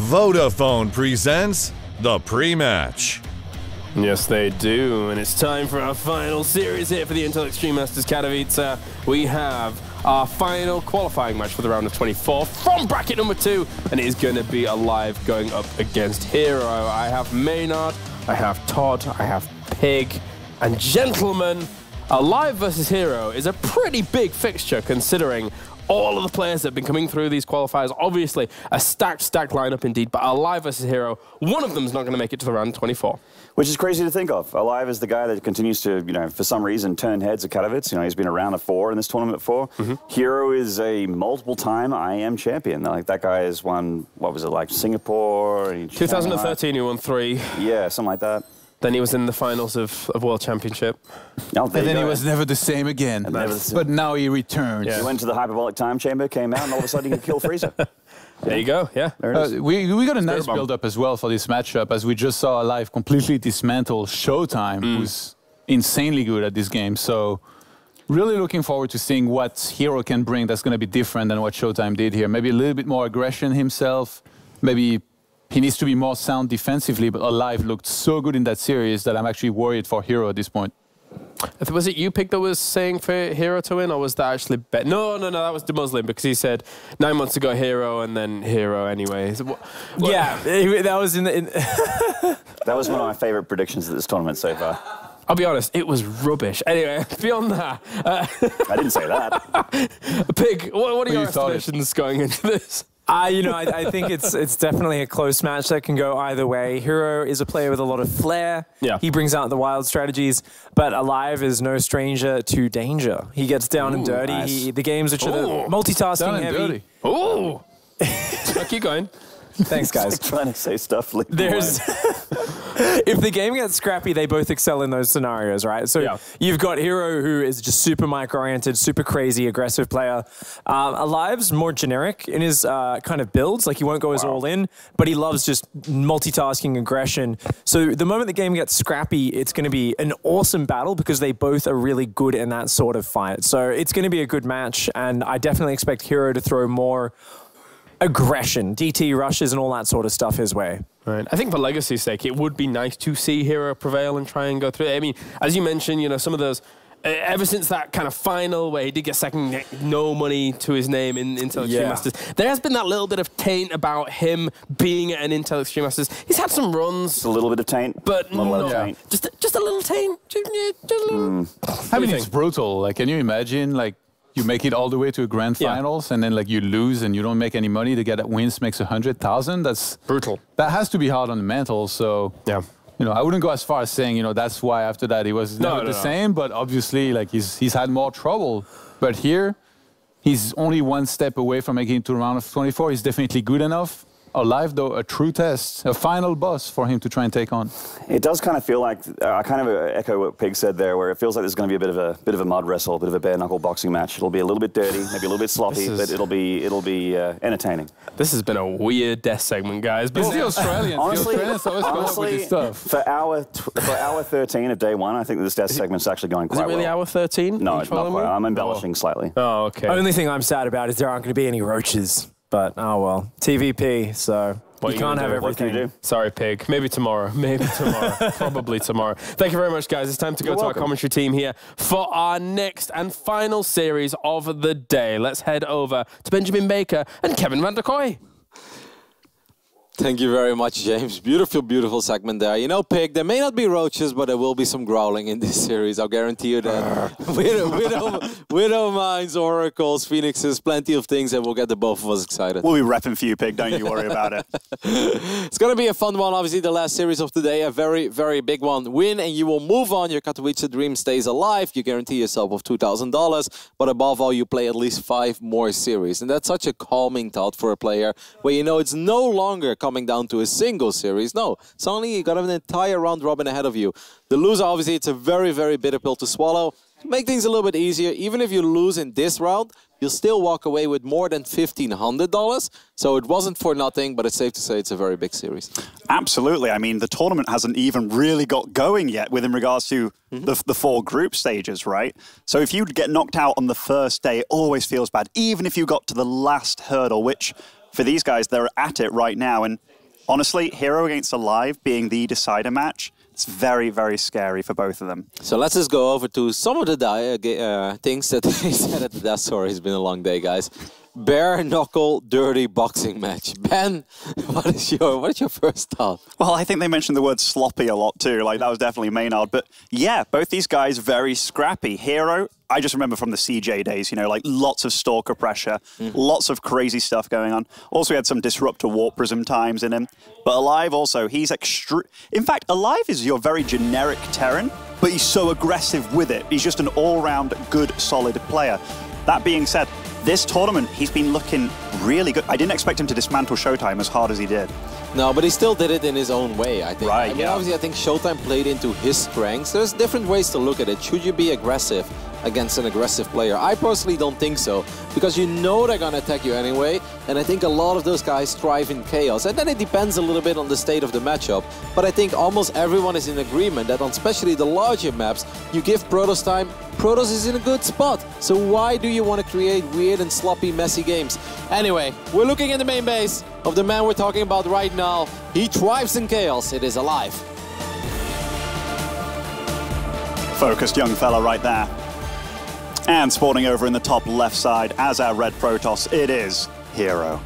Vodafone presents the pre-match. Yes, they do, and it's time for our final series here for the Intel Extreme Masters Katowice. We have our final qualifying match for the round of 24 from bracket number 2, and it is going to be aLive going up against herO. I have Maynard, I have Todd, I have Pig, and gentlemen, aLive versus herO is a pretty big fixture considering all of the players that have been coming through these qualifiers. Obviously, a stacked lineup indeed, but aLive versus herO, one of them is not going to make it to the round 24. Which is crazy to think of. aLive is the guy that continues to, for some reason, turn heads at Katowice. He's been around a 4 in this tournament before. herO is a multiple-time IEM champion. Like, that guy has won, what was it, like Singapore? 2013, he won 3. Yeah, something like that. Then he was in the finals of World Championship. Oh, and then he was never the same again. But now he returns. Yeah. He went to the hyperbolic time chamber, came out, and all of a sudden he could kill Freezer. There you go, yeah. There it is. We got a nice build-up as well for this matchup, as we just saw aLive completely dismantle Showtime, who's insanely good at this game. So really looking forward to seeing what herO can bring that's going to be different than what Showtime did here. Maybe a little bit more aggression himself, maybe he needs to be more sound defensively, but aLive looked so good in that series that I'm actually worried for herO at this point. Was it you, Pig, that was saying for herO to win, or was that actually No, that was the Muslim, because he said 9 months ago herO and then herO anyway. Yeah, that was That was one of my favorite predictions of this tournament so far. I'll be honest, it was rubbish. Anyway, beyond that... I didn't say that. Pig, what are your estimations going into this? I think it's definitely a close match that can go either way. herO is a player with a lot of flair. Yeah. He brings out the wild strategies, but aLive is no stranger to danger. He gets down and dirty. Nice. The games which are the multitasking Down and heavy. dirty. Oh! Keep going. Thanks, guys. Like trying to say stuff. There's if the game gets scrappy, they both excel in those scenarios, right? So you've got herO, who is just super mic-oriented, super crazy, aggressive player. aLive's more generic in his kind of builds. Like, he won't go as all in, but he loves just multitasking aggression. So the moment the game gets scrappy, it's going to be an awesome battle because they both are really good in that sort of fight. So it's going to be a good match, and I definitely expect herO to throw more aggression, DT rushes and all that sort of stuff his way. Right. I think for legacy's sake, it would be nice to see herO prevail and try and go through. I mean, as you mentioned, some of those, ever since that kind of final where he did get second, no money to his name in Intel Extreme Masters, there has been that little bit of taint about him being at an Intel Extreme Masters. He's had some runs. Just a little bit of taint. But not a lot of taint. Just a little taint. Just a little. I mean, it's brutal. Like, can you imagine, like, you make it all the way to a grand finals and then like you lose and you don't make any money. The guy that wins makes 100,000. That's brutal. That has to be hard on the mental. So I wouldn't go as far as saying that's why after that he was never the same. But obviously, like he's had more trouble. But here, he's only one step away from making it to the round of 24. He's definitely good enough. aLive, though, a true test, a final boss for him to try and take on. It does kind of feel like, I kind of echo what Pig said there, where it feels like there's going to be a bit of a mud wrestle, a bit of a bare-knuckle boxing match. It'll be a little bit dirty, maybe a little bit sloppy, but it'll be entertaining. This has been a weird death segment, guys. But it's the Australians. Honestly, the Australians always come up with this stuff. For hour 13 of day 1, I think this death segment's actually going quite well. Is it really hour 13? No, it's not quite. I'm embellishing slightly. Oh, okay. Only thing I'm sad about is there aren't going to be any roaches. But, oh well. TVP, so... What you can't have everything. What can you do? Sorry, Pig. Maybe tomorrow. Maybe tomorrow. Probably tomorrow. Thank you very much, guys. It's time to go to our commentary team here for our next and final series of the day. Let's head over to Benjamin Baker and Kevin van der Kooi. Thank you very much, James. Beautiful, beautiful segment there. Pig, there may not be roaches, but there will be some growling in this series. I'll guarantee you that. Widow Mines, Oracles, Phoenixes, plenty of things, and we'll get the both of us excited. We'll be repping for you, Pig. Don't you worry about it. It's going to be a fun one. Obviously, the last series of the day, a very, very big one. Win, and you will move on. Your Katowice dream stays alive. You guarantee yourself of $2,000. But above all, you play at least 5 more series. And that's such a calming thought for a player, where it's no longer coming down to a single series. No, suddenly you got an entire round robin ahead of you. The loser, obviously, it's a very, very bitter pill to swallow. To make things a little bit easier, even if you lose in this round, you'll still walk away with more than $1,500. So it wasn't for nothing, but it's safe to say it's a very big series. Absolutely. I mean, the tournament hasn't even really got going yet in regards to the 4 group stages, right? So if you get knocked out on the first day, it always feels bad, even if you got to the last hurdle, which for these guys, they're at it right now. And honestly, herO against aLive being the decider match, it's very, very scary for both of them. So let's just go over to some of the things that they said at the desk. Sorry, it's been a long day, guys. Bare knuckle dirty boxing match. Ben, what is your first thought? Well, I think they mentioned the word sloppy a lot too. Like, that was definitely Maynard. But yeah, both these guys very scrappy. herO, I just remember from the CJ days, you know, like lots of stalker pressure, lots of crazy stuff going on. Also, he had some disruptor warp prism times in him. But aLive also, he's in fact, aLive is your very generic Terran, but he's so aggressive with it. He's just an all-round good, solid player. That being said, this tournament, he's been looking really good. I didn't expect him to dismantle Showtime as hard as he did. No, but he still did it in his own way, I think. Right, I mean, obviously, I think Showtime played into his strengths. There's different ways to look at it. Should you be aggressive against an aggressive player? I personally don't think so, because you know they're going to attack you anyway, and I think a lot of those guys thrive in chaos. And then it depends a little bit on the state of the matchup, but I think almost everyone is in agreement that on especially the larger maps, you give Protoss time, Protoss is in a good spot. So why do you want to create weird and sloppy, messy games? Anyway, we're looking at the main base of the man we're talking about right now. He thrives in chaos. It is aLive. Focused young fella right there. And spawning over in the top left side as our red Protoss, it is herO.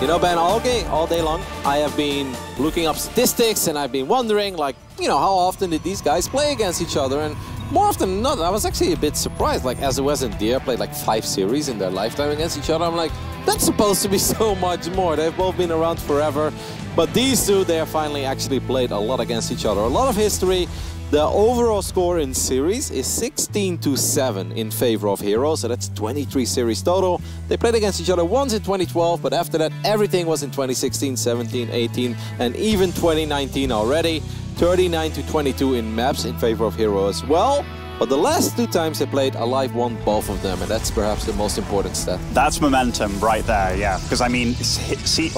You know, Ben, all day long, I have been looking up statistics and I've been wondering, like, you know, how often did these guys play against each other? And more often than not, I was actually a bit surprised. Like, SOS and Deer played like 5 series in their lifetime against each other. I'm like, that's supposed to be so much more. They've both been around forever. But these two, they have finally actually played a lot against each other. A lot of history. The overall score in series is 16-7 in favor of herO, so that's 23 series total. They played against each other once in 2012, but after that everything was in 2016, 17, 18, and even 2019 already. 39-22 in maps in favor of herO as well. But the last 2 times they played, aLive won both of them, and that's perhaps the most important stat. That's momentum right there, yeah. Because, I mean, CJ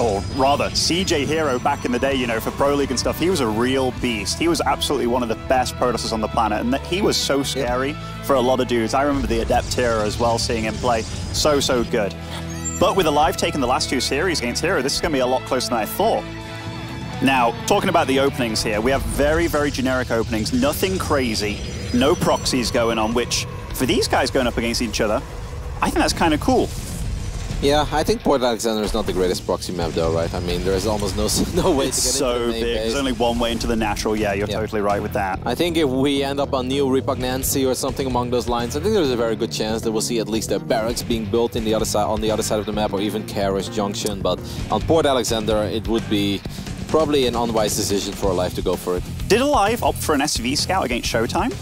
herO back in the day, you know, for Pro League and stuff, he was a real beast. He was absolutely one of the best Protosses on the planet, and he was so scary for a lot of dudes. I remember the Adept era as well, seeing him play so good. But with aLive taking the last 2 series against herO, this is going to be a lot closer than I thought. Now, talking about the openings here, we have very, very generic openings, nothing crazy. No proxies going on, which, for these guys going up against each other, I think that's kind of cool. Yeah, I think Port Alexander is not the greatest proxy map though, right? I mean, there's almost no way to get into the main base. There's only one way into the natural, yeah, you're totally right with that. I think if we end up on Neo Repugnancy or something along those lines, I think there's a very good chance that we'll see at least a barracks being built in the other side, on the other side of the map, or even Kara's Junction. But on Port Alexander, it would be probably an unwise decision for aLive to go for it. Did aLive opt for an SV scout against Showtime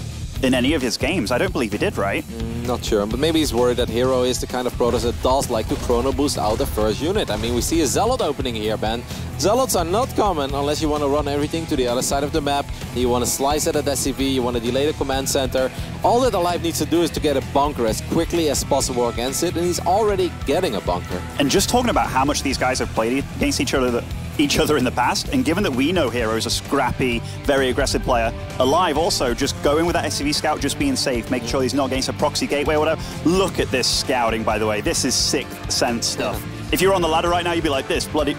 in any of his games? I don't believe he did, right? Not sure, but maybe he's worried that herO is the kind of Protoss that does like to chrono boost out the first unit. I mean, we see a Zealot opening here, Ben. Zealots are not common unless you want to run everything to the other side of the map. You want to slice it at SCV, you want to delay the command center. All that aLive needs to do is to get a bunker as quickly as possible against it, and he's already getting a bunker. And just talking about how much these guys have played against each other in the past, and given that we know herO's a scrappy, very aggressive player, aLive also just going with that SCV scout, just being safe, making sure he's not against a proxy gateway or whatever. Look at this scouting, by the way. This is sixth sense stuff. If you were on the ladder right now, you'd be like this, bloody...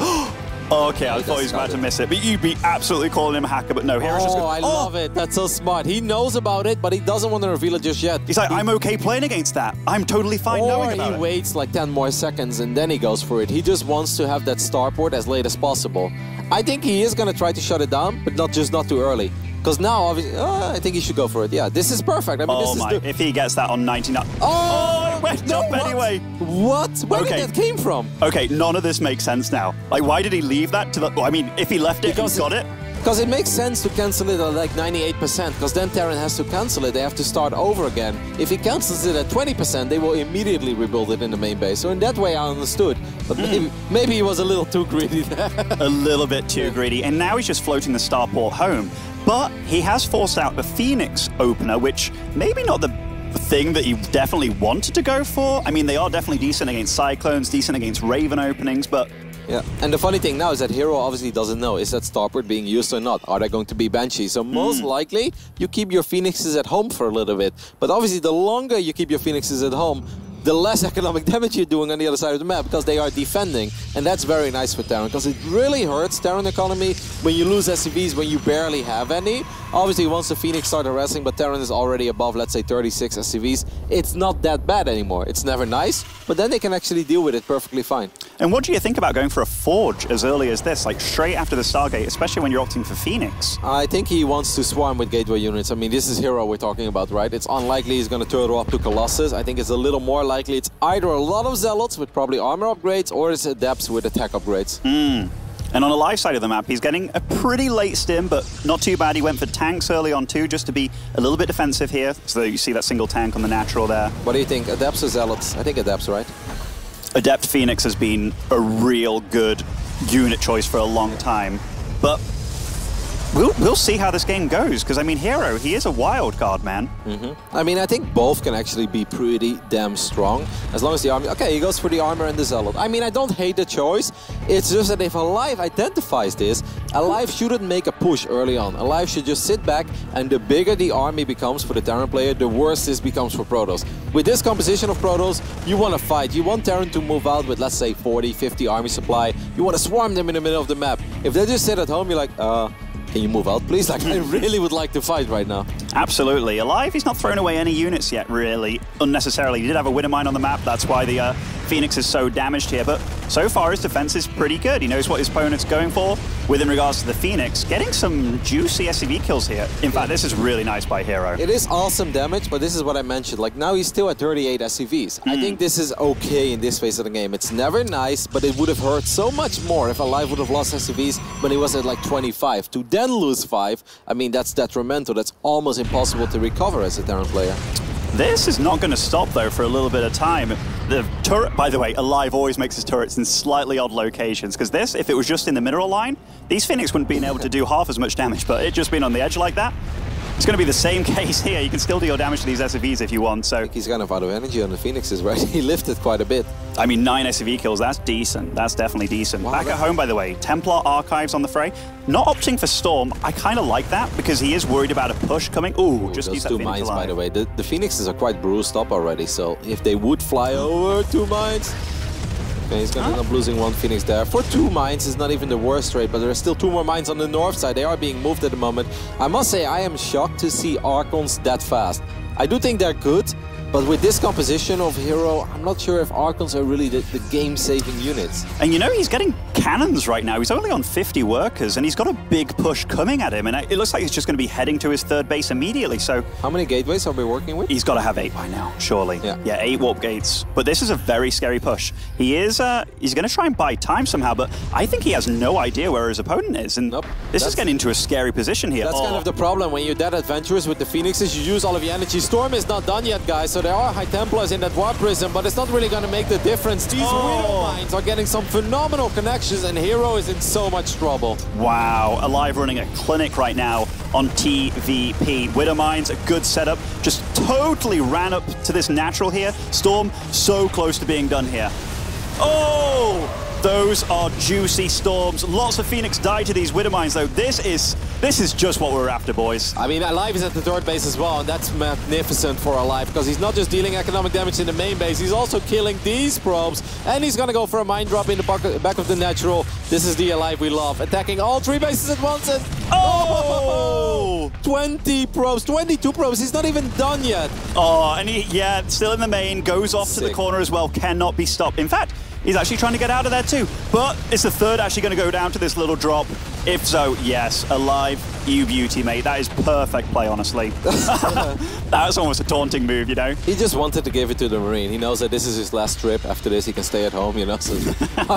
Okay, I thought he was about to miss it, but you'd be absolutely calling him a hacker, but no, herO's just... I love it. That's so smart. He knows about it, but he doesn't want to reveal it just yet. He's like, I'm okay playing against that. I'm totally fine knowing about it. Or he waits like 10 more seconds and then he goes for it. He just wants to have that starport as late as possible. I think he is going to try to shut it down, but not too early. Because now, obviously, I think he should go for it. Yeah, this is perfect. I mean, oh my, if he gets that on 99... Oh, it went up anyway. What? Where did that came from? Okay, none of this makes sense now. Like, why did he leave that to the... Well, I mean, if he left it, he got it. Because it makes sense to cancel it at like 98%, because then Terran has to cancel it. They have to start over again. If he cancels it at 20%, they will immediately rebuild it in the main base. So in that way, I understood. But maybe he was a little too greedy there. A little bit too greedy. And now he's just floating the starport home. But he has forced out the Phoenix opener, which maybe not the thing that he definitely wanted to go for. I mean, they are definitely decent against Cyclones, decent against Raven openings, but... Yeah, and the funny thing now is that herO obviously doesn't know, is that starport being used or not? Are there going to be Banshees? So most likely, you keep your Phoenixes at home for a little bit. But obviously, the longer you keep your Phoenixes at home, the less economic damage you're doing on the other side of the map, because they are defending. and that's very nice for Terran, because it really hurts Terran economy when you lose SCVs when you barely have any. Obviously, once the Phoenix started wrestling, but Terran is already above, let's say, 36 SCVs, it's not that bad anymore. It's never nice, but then they can actually deal with it perfectly fine. And what do you think about going for a Forge as early as this, like straight after the Stargate, especially when you're opting for Phoenix? I think he wants to swarm with gateway units. I mean, this is herO we're talking about, right? It's unlikely he's going to turtle up to Colossus. I think it's a little more likely it's either a lot of Zealots with probably armor upgrades, or it's Adepts with attack upgrades. And on the live side of the map, he's getting a pretty late stim, but not too bad. He went for tanks early on too, just to be a little bit defensive here. So you see that single tank on the natural there. What do you think, Adepts or Zealots? I think Adepts, right? Adept Phoenix has been a real good unit choice for a long time, but we'll see how this game goes, because I mean, herO, he is a wild card, man. I mean, I think both can actually be pretty damn strong, as long as the army... Okay, he goes for the armor and the Zealot. I mean, I don't hate the choice. It's just that if aLive identifies this, aLive shouldn't make a push early on. aLive should just sit back, and the bigger the army becomes for the Terran player, the worse this becomes for Protoss. With this composition of Protoss, you want to fight. You want Terran to move out with, let's say, 40, 50 army supply. You want to swarm them in the middle of the map. If they just sit at home, you're like, can you move out, please? Like, I really would like to fight right now. Absolutely. aLive, he's not thrown away any units yet, really, unnecessarily. He did have a Widowmine on the map. That's why the Phoenix is so damaged here. But so far, his defense is pretty good. He knows what his opponent's going for. With in regards to the Phoenix, getting some juicy SCV kills here. In fact, this is really nice by herO. It is awesome damage, but this is what I mentioned. Like, now he's still at 38 SCVs. I think this is okay in this phase of the game. It's never nice, but it would have hurt so much more if aLive would have lost SCVs when he was at like 25. To then lose 5, I mean, that's detrimental. That's almost impossible to recover as a Terran player. This is not going to stop, though, for a little bit of time. The turret, by the way, aLive always makes his turrets in slightly odd locations, because this, if it was just in the mineral line, these Phoenix wouldn't be able to do half as much damage, but it just being on the edge like that, it's going to be the same case here. You can still deal damage to these SCVs if you want, so... I think he's kind of out of energy on the Phoenixes, right? He lifted quite a bit. I mean, 9 SCV kills, that's decent. That's definitely decent. Wow, Back at home, by the way, Templar Archives on the fray. Not opting for Storm, I kind of like that, because he is worried about a push coming. Ooh, just use that 2 Phoenix mines, alive. by the way. The Phoenixes are quite bruised up already, so if they would fly over 2 mines... Okay, he's going to end up losing 1 Phoenix there. For 2 mines, it's not even the worst rate, but there are still 2 more mines on the north side. They are being moved at the moment. I must say, I am shocked to see Archons that fast. I do think they're good, but with this composition of herO, I'm not sure if Archons are really the game-saving units. And you know, he's getting cannons right now. He's only on 50 workers, and he's got a big push coming at him, and it looks like he's just going to be heading to his 3rd base immediately, so... How many gateways are we working with? He's got to have 8 by now, surely. Yeah, 8 warp gates. But this is a very scary push. He is, he's going to try and buy time somehow, but I think he has no idea where his opponent is, and this is getting into a scary position here. That's kind of the problem. When you're that adventurous with the Phoenixes, you use all of your energy. Storm is not done yet, guys, so there are High Templars in that Warp Prism, but it's not really going to make the difference. These Widow Mines are getting some phenomenal connections, and herO is in so much trouble. Wow, aLive running a clinic right now on TVP. Widow Mines, a good setup. Just totally ran up to this natural here. Storm, so close to being done here. Oh! Those are juicy storms. Lots of Phoenix die to these Widow Mines, though. This is just what we're after, boys. I mean, aLive is at the 3rd base as well, and that's magnificent for aLive, because he's not just dealing economic damage in the main base, he's also killing these probes, and he's gonna go for a mine drop in the back of the natural. This is the aLive we love, attacking all 3 bases at once, and... Oh! 20 probes, 22 probes, he's not even done yet. Oh, and yeah, still in the main, goes off to the corner as well, cannot be stopped. In fact, he's actually trying to get out of there too. But is the 3rd actually going to go down to this little drop? If so, yes, aLive, you beauty, mate. That is perfect play, honestly. That was almost a taunting move, you know? He just wanted to give it to the Marine. He knows that this is his last trip. After this, he can stay at home, you know? So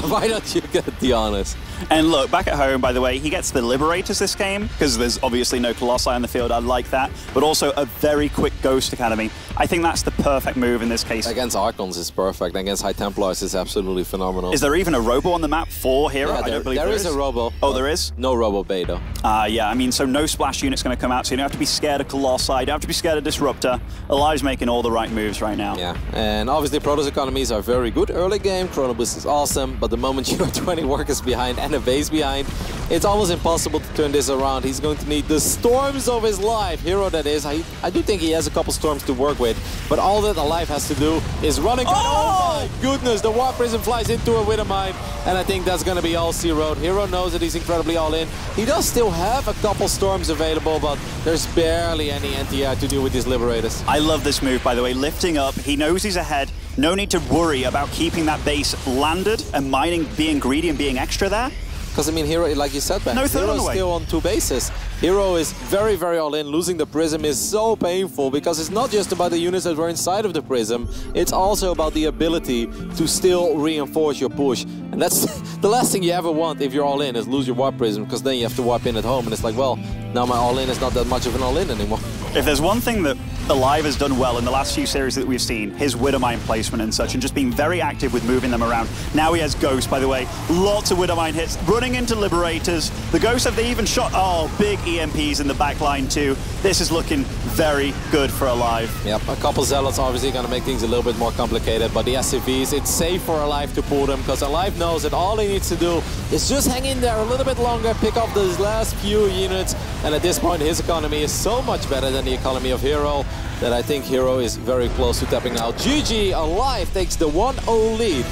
why don't you get the honors? And look, back at home, by the way, he gets the Liberators this game, because there's obviously no Colossi on the field. I like that. But also a very quick Ghost Academy. I think that's the perfect move in this case. Against Archons is perfect. Against High Templars is absolutely phenomenal. Is there even a Robo on the map for herO? Yeah, I don't believe there is a Robo. Oh, there is? No Robo Bay, though. Yeah, I mean, so no splash unit's going to come out, so you don't have to be scared of Colossi, you don't have to be scared of Disruptor. disruptor. aLive's making all the right moves right now. Yeah, and obviously Protoss economies are very good early game. Chronoboost is awesome, but the moment you are 20 workers behind and a base behind, it's almost impossible to turn this around. He's going to need the storms of his life. herO, that is. I do think he has a couple storms to work with, but all that aLive has to do is run and gun. Oh my goodness, the Warp Prism flies into a Widowmine, and I think that's going to be all zeroed. herO knows that he's incredibly all in. He does still have a couple storms available, but there's barely any anti-air to do with these Liberators. I love this move, by the way. Lifting up, he knows he's ahead. No need to worry about keeping that base landed and mining, being greedy and being extra there. Because, I mean, herO, like you said, Ben, herO is still on 2 bases. herO is very, very all in. Losing the Prism is so painful because it's not just about the units that were inside of the Prism, it's also about the ability to still reinforce your push. And that's the last thing you ever want if you're all in, is lose your Warp Prism, because then you have to warp in at home, and it's like, well, now my all in is not that much of an all in anymore. If there's one thing that aLive has done well in the last few series that we've seen, his Widowmine placement and such, and just being very active with moving them around. Now he has Ghost, by the way. Lots of Widowmine hits, running into Liberators. The Ghosts have they even shot, big EMPs in the back line too. This is looking very good for aLive. Yep, a couple Zealots obviously going to make things a little bit more complicated, but the SCVs, it's safe for aLive to pull them, because aLive knows that all he needs to do is just hang in there a little bit longer, pick up those last few units, and at this point his economy is so much better than the economy of herO that I think herO is very close to tapping out. GG, aLive takes the 1-0 lead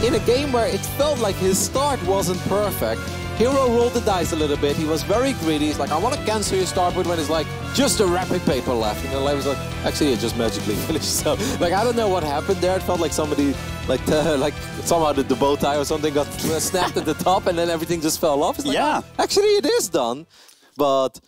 in a game where it felt like his start wasn't perfect. herO rolled the dice a little bit. He was very greedy. He's like, I want to cancel your start, but when it's like, just a rapid paper left. And aLive was like, actually, it just magically finished. So, like, I don't know what happened there. It felt like somebody, like somehow the bow tie or something got snapped at the top, and then everything just fell off. It's like, yeah. Oh, actually, it is done. But,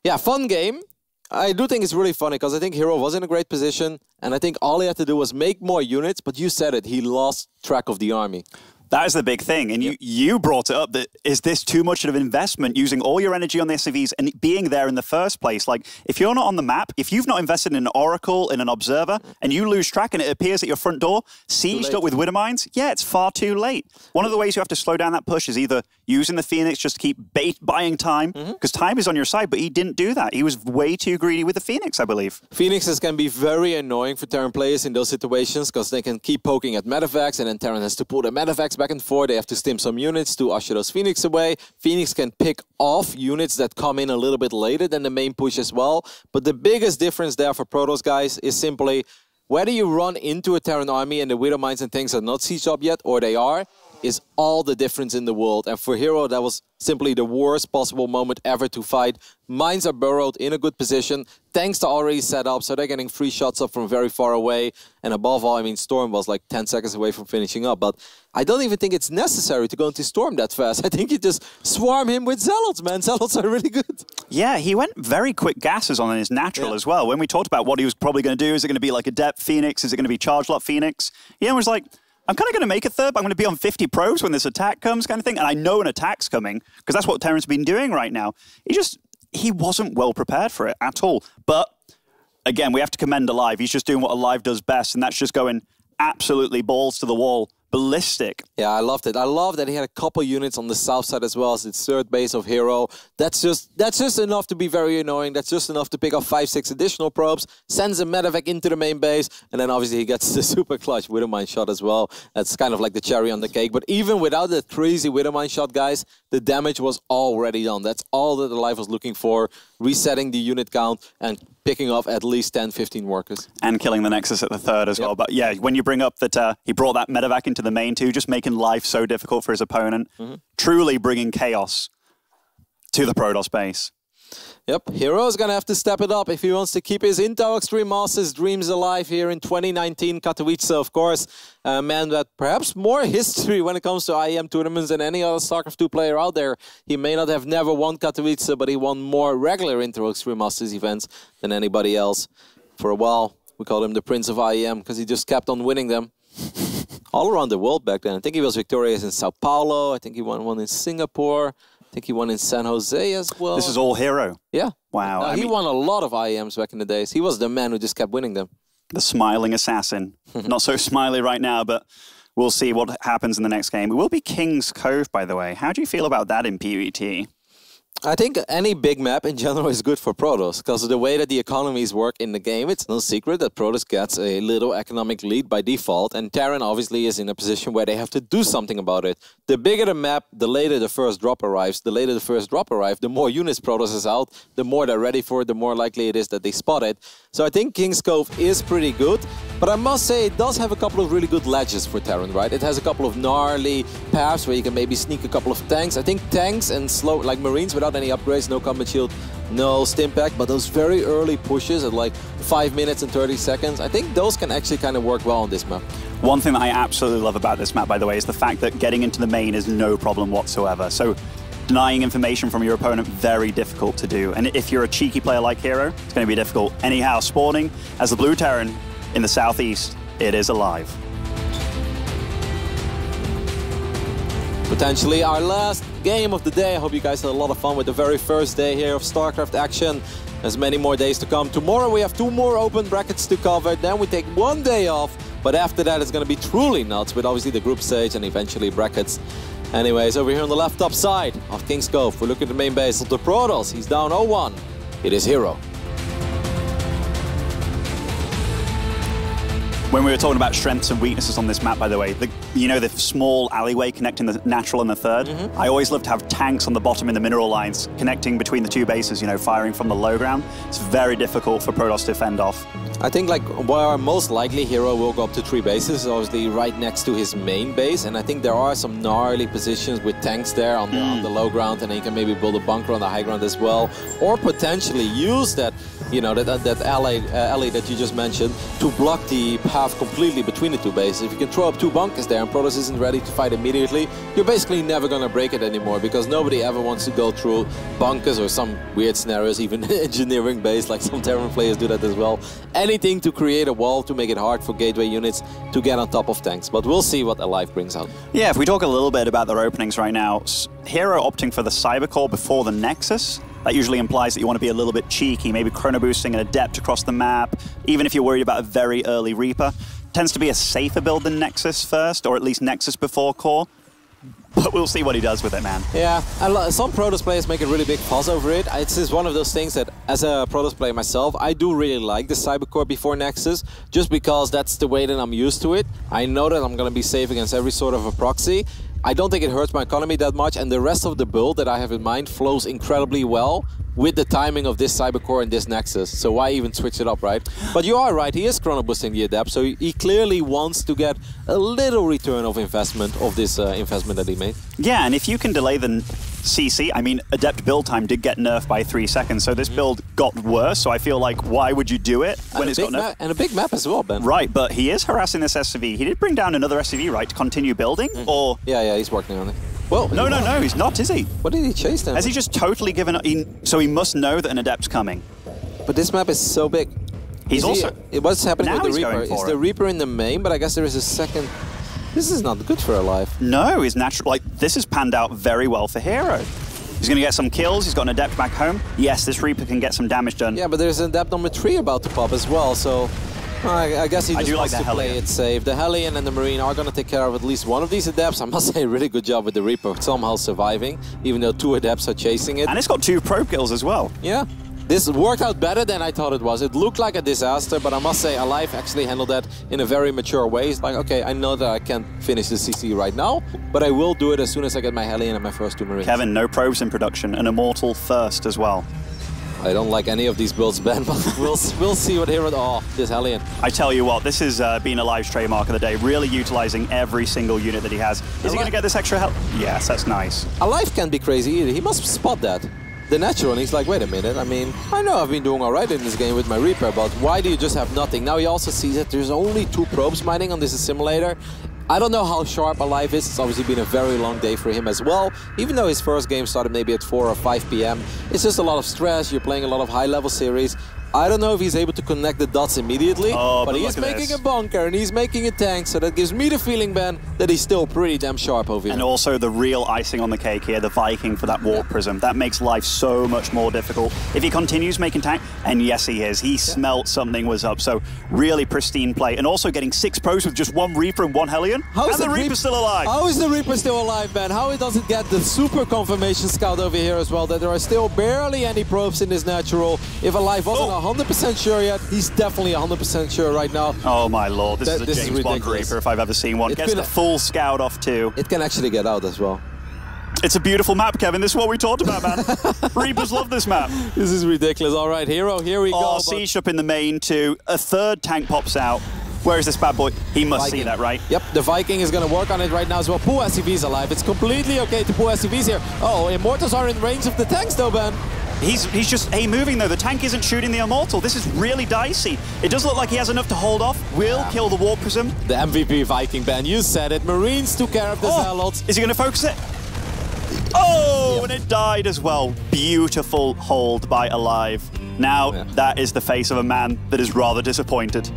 yeah, fun game. I do think it's really funny because I think herO was in a great position, and I think all he had to do was make more units, but you said it, he lost track of the army. That is the big thing, and you brought it up, that is this too much of an investment, using all your energy on the SCVs and being there in the first place? Like, if you're not on the map, if you've not invested in an Oracle, in an Observer, and you lose track and it appears at your front door, sieged up with Widowmines, yeah, it's far too late. One of the ways you have to slow down that push is either using the Phoenix just to keep buying time, because time is on your side, but he didn't do that. He was way too greedy with the Phoenix, I believe. Phoenixes can be very annoying for Terran players in those situations, because they can keep poking at Medivacs, and then Terran has to pull the Medivacs back and forth. They have to stim some units to usher those Phoenix away. Phoenix can pick off units that come in a little bit later than the main push as well. But the biggest difference there for Protoss, guys, is simply whether you run into a Terran army and the Widowmines and things are not sieged up yet, or they are, is all the difference in the world. And for herO, that was simply the worst possible moment ever to fight. Mines are burrowed in a good position. Tanks are already set up, so they're getting free shots up from very far away. And above all, I mean, Storm was like 10 seconds away from finishing up. But I don't even think it's necessary to go into Storm that fast. I think you just swarm him with Zealots, man. Zealots are really good. Yeah, he went very quick gases on his natural as well. When we talked about what he was probably going to do, is it going to be like Adept Phoenix? Is it going to be Charge Lot Phoenix? He was like, I'm kind of going to make a third, but I'm going to be on 50 probes when this attack comes, kind of thing. And I know an attack's coming, because that's what Terran's been doing right now. He wasn't well prepared for it at all. But again, we have to commend aLive. He's just doing what aLive does best, and that's just going absolutely balls to the wall. Ballistic. Yeah, I loved it. I love that he had a couple units on the south side as well as its third base of herO. That's just enough to be very annoying. That's just enough to pick up 5-6 additional probes, sends a medevac into the main base, and then obviously he gets the super clutch Widowmine shot as well. That's kind of like the cherry on the cake. But even without that crazy Widowmine shot, guys, the damage was already done. That's all that aLive was looking for, resetting the unit count and picking off at least 10-15 workers. And killing the Nexus at the third as well. But yeah, when you bring up that he brought that medevac into the main too, just making life so difficult for his opponent, truly bringing chaos to the Protoss base. Yep, herO is going to have to step it up if he wants to keep his Intel Extreme Masters dreams alive here in 2019 Katowice, of course. A man that perhaps more history when it comes to IEM tournaments than any other StarCraft II player out there. He may not have never won Katowice, but he won more regular Intel Extreme Masters events than anybody else. For a while, we called him the Prince of IEM because he just kept on winning them. All around the world back then. I think he was victorious in Sao Paulo. I think he won one in Singapore. I think he won in San Jose as well. This is all herO? Yeah. Wow. He won a lot of IEMs back in the days. He was the man who just kept winning them. The smiling assassin. Not so smiley right now, but we'll see what happens in the next game. It will be King's Cove, by the way. How do you feel about that in PvT? I think any big map in general is good for Protoss, because the way that the economies work in the game, it's no secret that Protoss gets a little economic lead by default, and Terran obviously is in a position where they have to do something about it. The bigger the map, the later the first drop arrives. The later the first drop arrives, the more units Protoss is out, the more they're ready for it, the more likely it is that they spot it. So I think King's Cove is pretty good, but I must say it does have a couple of really good ledges for Terran, right? It has a couple of gnarly paths where you can maybe sneak a couple of tanks. I think tanks and slow, like Marines without any upgrades, no combat shield, no stim pack, but those very early pushes at like 5 minutes and 30 seconds, I think those can actually kind of work well on this map. One thing that I absolutely love about this map, by the way, is the fact that getting into the main is no problem whatsoever. So denying information from your opponent, very difficult to do. And if you're a cheeky player like herO, it's going to be difficult. Anyhow, spawning as the blue Terran in the southeast, it is aLive. Potentially our last game of the day. I hope you guys had a lot of fun with the very first day here of StarCraft action. There's many more days to come. Tomorrow we have 2 more open brackets to cover. Then we take 1 day off. But after that it's going to be truly nuts with obviously the group stage and eventually brackets. Anyways, over here on the left top side of King's Cove, we look at the main base of the Protoss. He's down 0-1. It is herO. When we were talking about strengths and weaknesses on this map, by the way, you know the small alleyway connecting the natural and the third? I always love to have tanks on the bottom in the mineral lines connecting between the 2 bases, you know, firing from the low ground. It's very difficult for Protoss to fend off. I think like where most likely herO will go up to 3 bases, obviously right next to his main base, and I think there are some gnarly positions with tanks there on the low ground, and then he can maybe build a bunker on the high ground as well, or potentially use that, you know, that alley that you just mentioned to block the path completely between the 2 bases. If you can throw up 2 bunkers there and Protoss isn't ready to fight immediately, you're basically never going to break it anymore, because nobody ever wants to go through bunkers or some weird scenarios, even engineering base, like some Terran players do that as well. Anything to create a wall to make it hard for gateway units to get on top of tanks. But we'll see what aLive brings out. Yeah, if we talk a little bit about their openings right now, herO opting for the Cybercore before the Nexus, that usually implies that you want to be a little bit cheeky, maybe chrono boosting an Adept across the map, even if you're worried about a very early Reaper. Tends to be a safer build than Nexus first, or at least Nexus before Core. But we'll see what he does with it, man. Yeah, some Protoss players make a really big fuss over it. It's just one of those things that, as a Protoss player myself, I do really like the Cybercore before Nexus, just because that's the way that I'm used to it. I know that I'm going to be safe against every sort of a proxy. I don't think it hurts my economy that much, and the rest of the build that I have in mind flows incredibly well with the timing of this Cybercore and this Nexus. So why even switch it up, right? But you are right, he is chrono boosting the Adept, so he clearly wants to get a little return of investment of this investment that he made. Yeah, and if you can delay the CC, I mean, Adept build time did get nerfed by 3 seconds, so this build got worse, so I feel like, why would you do it when it's got nerfed? And a big map as well, Ben. Right, but he is harassing this SCV. He did bring down another SCV, right, to continue building, or... Yeah, he's working on it. Well, no, he's not, is he? What did he chase then? Has he just totally given up? So he must know that an Adept's coming. But this map is so big. What's happening with the Reaper? Is the Reaper in the main, but I guess there is a second... This is not good for aLive. No, his natural... Like, this has panned out very well for herO. He's going to get some kills, he's got an Adept back home. Yes, this Reaper can get some damage done. Yeah, but there's an Adept number 3 about to pop as well, so... I guess he just wants to play it safe. The Hellion and the Marine are going to take care of at least one of these Adepts. I must say, really good job with the Reaper somehow surviving, even though 2 Adepts are chasing it. And it's got 2 probe kills as well. Yeah. This worked out better than I thought it was. It looked like a disaster, but I must say, aLive actually handled that in a very mature way. It's like, okay, I know that I can't finish the CC right now, but I will do it as soon as I get my Hellion and my first 2 Marines. Kevin, no probes in production, an Immortal first as well. I don't like any of these builds, Ben, but we'll see what herO... Oh, this Hellion. I tell you what, this has been aLive's trademark of the day, really utilizing every single unit that he has. Is he going to get this extra help? Yes, that's nice. aLive can't be crazy either. He must spot that. The natural, and he's like, wait a minute, I mean, I know I've been doing all right in this game with my Reaper, but why do you just have nothing? Now he also sees that there's only 2 probes mining on this simulator. I don't know how sharp aLive is. It's obviously been a very long day for him as well. Even though his first game started maybe at 4 or 5 p.m. It's just a lot of stress. You're playing a lot of high-level series. I don't know if he's able to connect the dots immediately, but he is making a bunker and he's making a tank, so that gives me the feeling, Ben, that he's still pretty damn sharp over here. And also the real icing on the cake here, the Viking for that warp prism. That makes life so much more difficult. If he continues making tank, and yes he is, he smelt something was up, so really pristine play. And also getting 6 probes with just 1 Reaper and 1 Hellion. How is the Reaper still alive? How is the Reaper still alive, Ben? How does it get the super confirmation scout over here as well, that there are still barely any probes in this natural? If aLive wasn't 100% sure yet, he's definitely 100% sure right now. Oh my lord, this is a James Bond Reaper if I've ever seen one. Gets the full scout off too. It can actually get out as well. It's a beautiful map, Kevin. This is what we talked about, man. Reapers love this map. This is ridiculous. All right, herO, here we go. Siege up in the main too. A 3rd tank pops out. Where is this bad boy? He must Viking. see that, right? Yep, the Viking is going to work on it right now as well. Pull SCVs alive. It's completely okay to pull SCVs here. Oh, Immortals are in range of the tanks though, Ben. He's just moving though. The tank isn't shooting the Immortal. This is really dicey. It does look like he has enough to hold off. Will kill the Warp Prism. The MVP Viking, Ben. You said it. Marines took care of the Zealots. Is he going to focus it? Oh, and it died as well. Beautiful hold by aLive. Now that is the face of a man that is rather disappointed.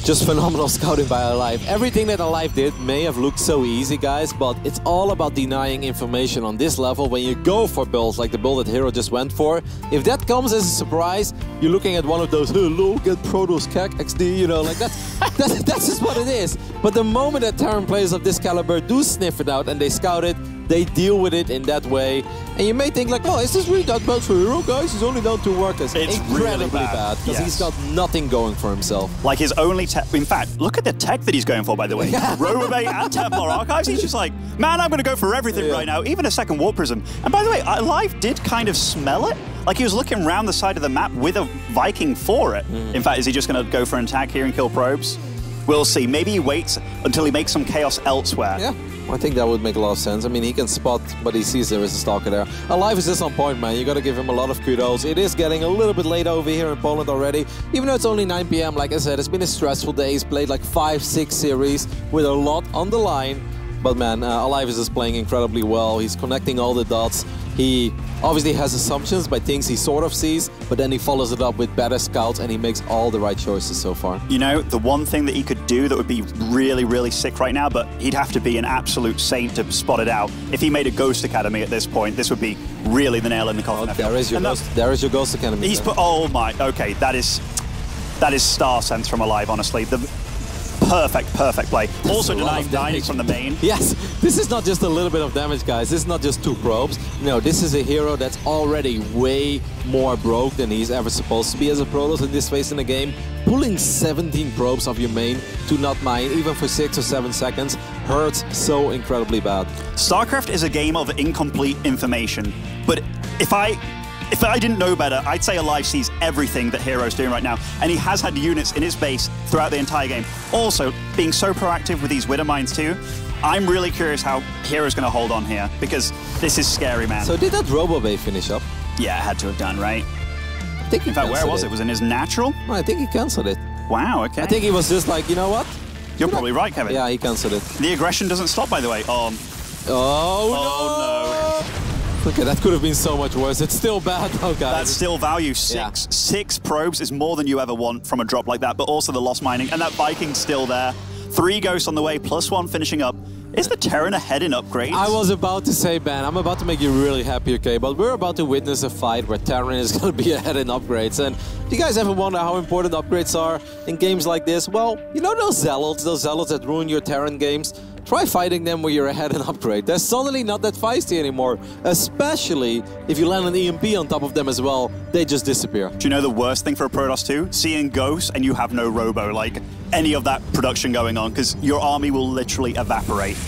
Just phenomenal scouting by aLive. Everything that aLive did may have looked so easy, guys, but it's all about denying information on this level when you go for builds like the build that herO just went for. If that comes as a surprise, you're looking at one of those, hello, get Protoss CAC XD, you know, like that's just what it is. But the moment that Terran players of this caliber do sniff it out and they scout it, they deal with it in that way. And you may think like, oh, is this really that bad for herO, guys? He's only down 2 workers. It's incredibly really bad because he's got nothing going for himself. Like his only tech, in fact, look at the tech that he's going for, by the way. Robobay and Templar Archives, he's just like, man, I'm going to go for everything right now, even a 2nd Warp Prism. And by the way, aLive did kind of smell it. Like he was looking around the side of the map with a Viking for it. In fact, is he just going to go for an attack here and kill probes? We'll see. Maybe he waits until he makes some chaos elsewhere. Yeah. I think that would make a lot of sense. I mean, he can spot, but he sees there is a stalker there. aLive is just on point, man. You got to give him a lot of kudos. It is getting a little bit late over here in Poland already. Even though it's only 9 p.m., like I said, it's been a stressful day. He's played like 5-6 series with a lot on the line. But man, aLive is just playing incredibly well. He's connecting all the dots. He obviously has assumptions by things he sort of sees, but then he follows it up with better scouts and he makes all the right choices so far. You know, the one thing that he could do that would be really, really sick right now, but he'd have to be an absolute saint to spot it out. If he made a Ghost Academy at this point, this would be really the nail in the coffin. There is your Ghost Academy. He's put, oh my, okay, that is star sense from aLive, honestly. The perfect play. Also denying damage from the main. Yes, this is not just a little bit of damage, guys. This is not just 2 probes. No, this is a herO that's already way more broke than he's ever supposed to be as a Protoss in this phase in the game. Pulling 17 probes off your main to not mine, even for 6 or 7 seconds, hurts so incredibly bad. StarCraft is a game of incomplete information, but if I didn't know better, I'd say aLive sees everything that herO's doing right now, and he has had units in his base throughout the entire game. Also, being so proactive with these Widow Mines too, I'm really curious how herO's going to hold on here, because this is scary, man. So did that Robobay finish up? Yeah, it had to have done, right? I think in fact, where was it? Was it in his natural? No, I think he cancelled it. Wow, okay. I think he was just like, you know what? You're probably right, Kevin. Yeah, he cancelled it. The aggression doesn't stop, by the way. Oh no! Okay, that could have been so much worse. It's still bad though, guys. That's still value. Six probes is more than you ever want from a drop like that, but also the lost mining, and that Viking's still there. 3 ghosts on the way, +1 finishing up. Is the Terran ahead in upgrades? I was about to say, Ben, I'm about to make you really happy, okay? But we're about to witness a fight where Terran is going to be ahead in upgrades. And do you guys ever wonder how important upgrades are in games like this? Well, you know those Zealots that ruin your Terran games? Try fighting them where you're ahead in upgrade. They're suddenly not that feisty anymore, especially if you land an EMP on top of them as well. They just disappear. Do you know the worst thing for a Protoss 2? Seeing ghosts and you have no robo, like any of that production going on, because your army will literally evaporate.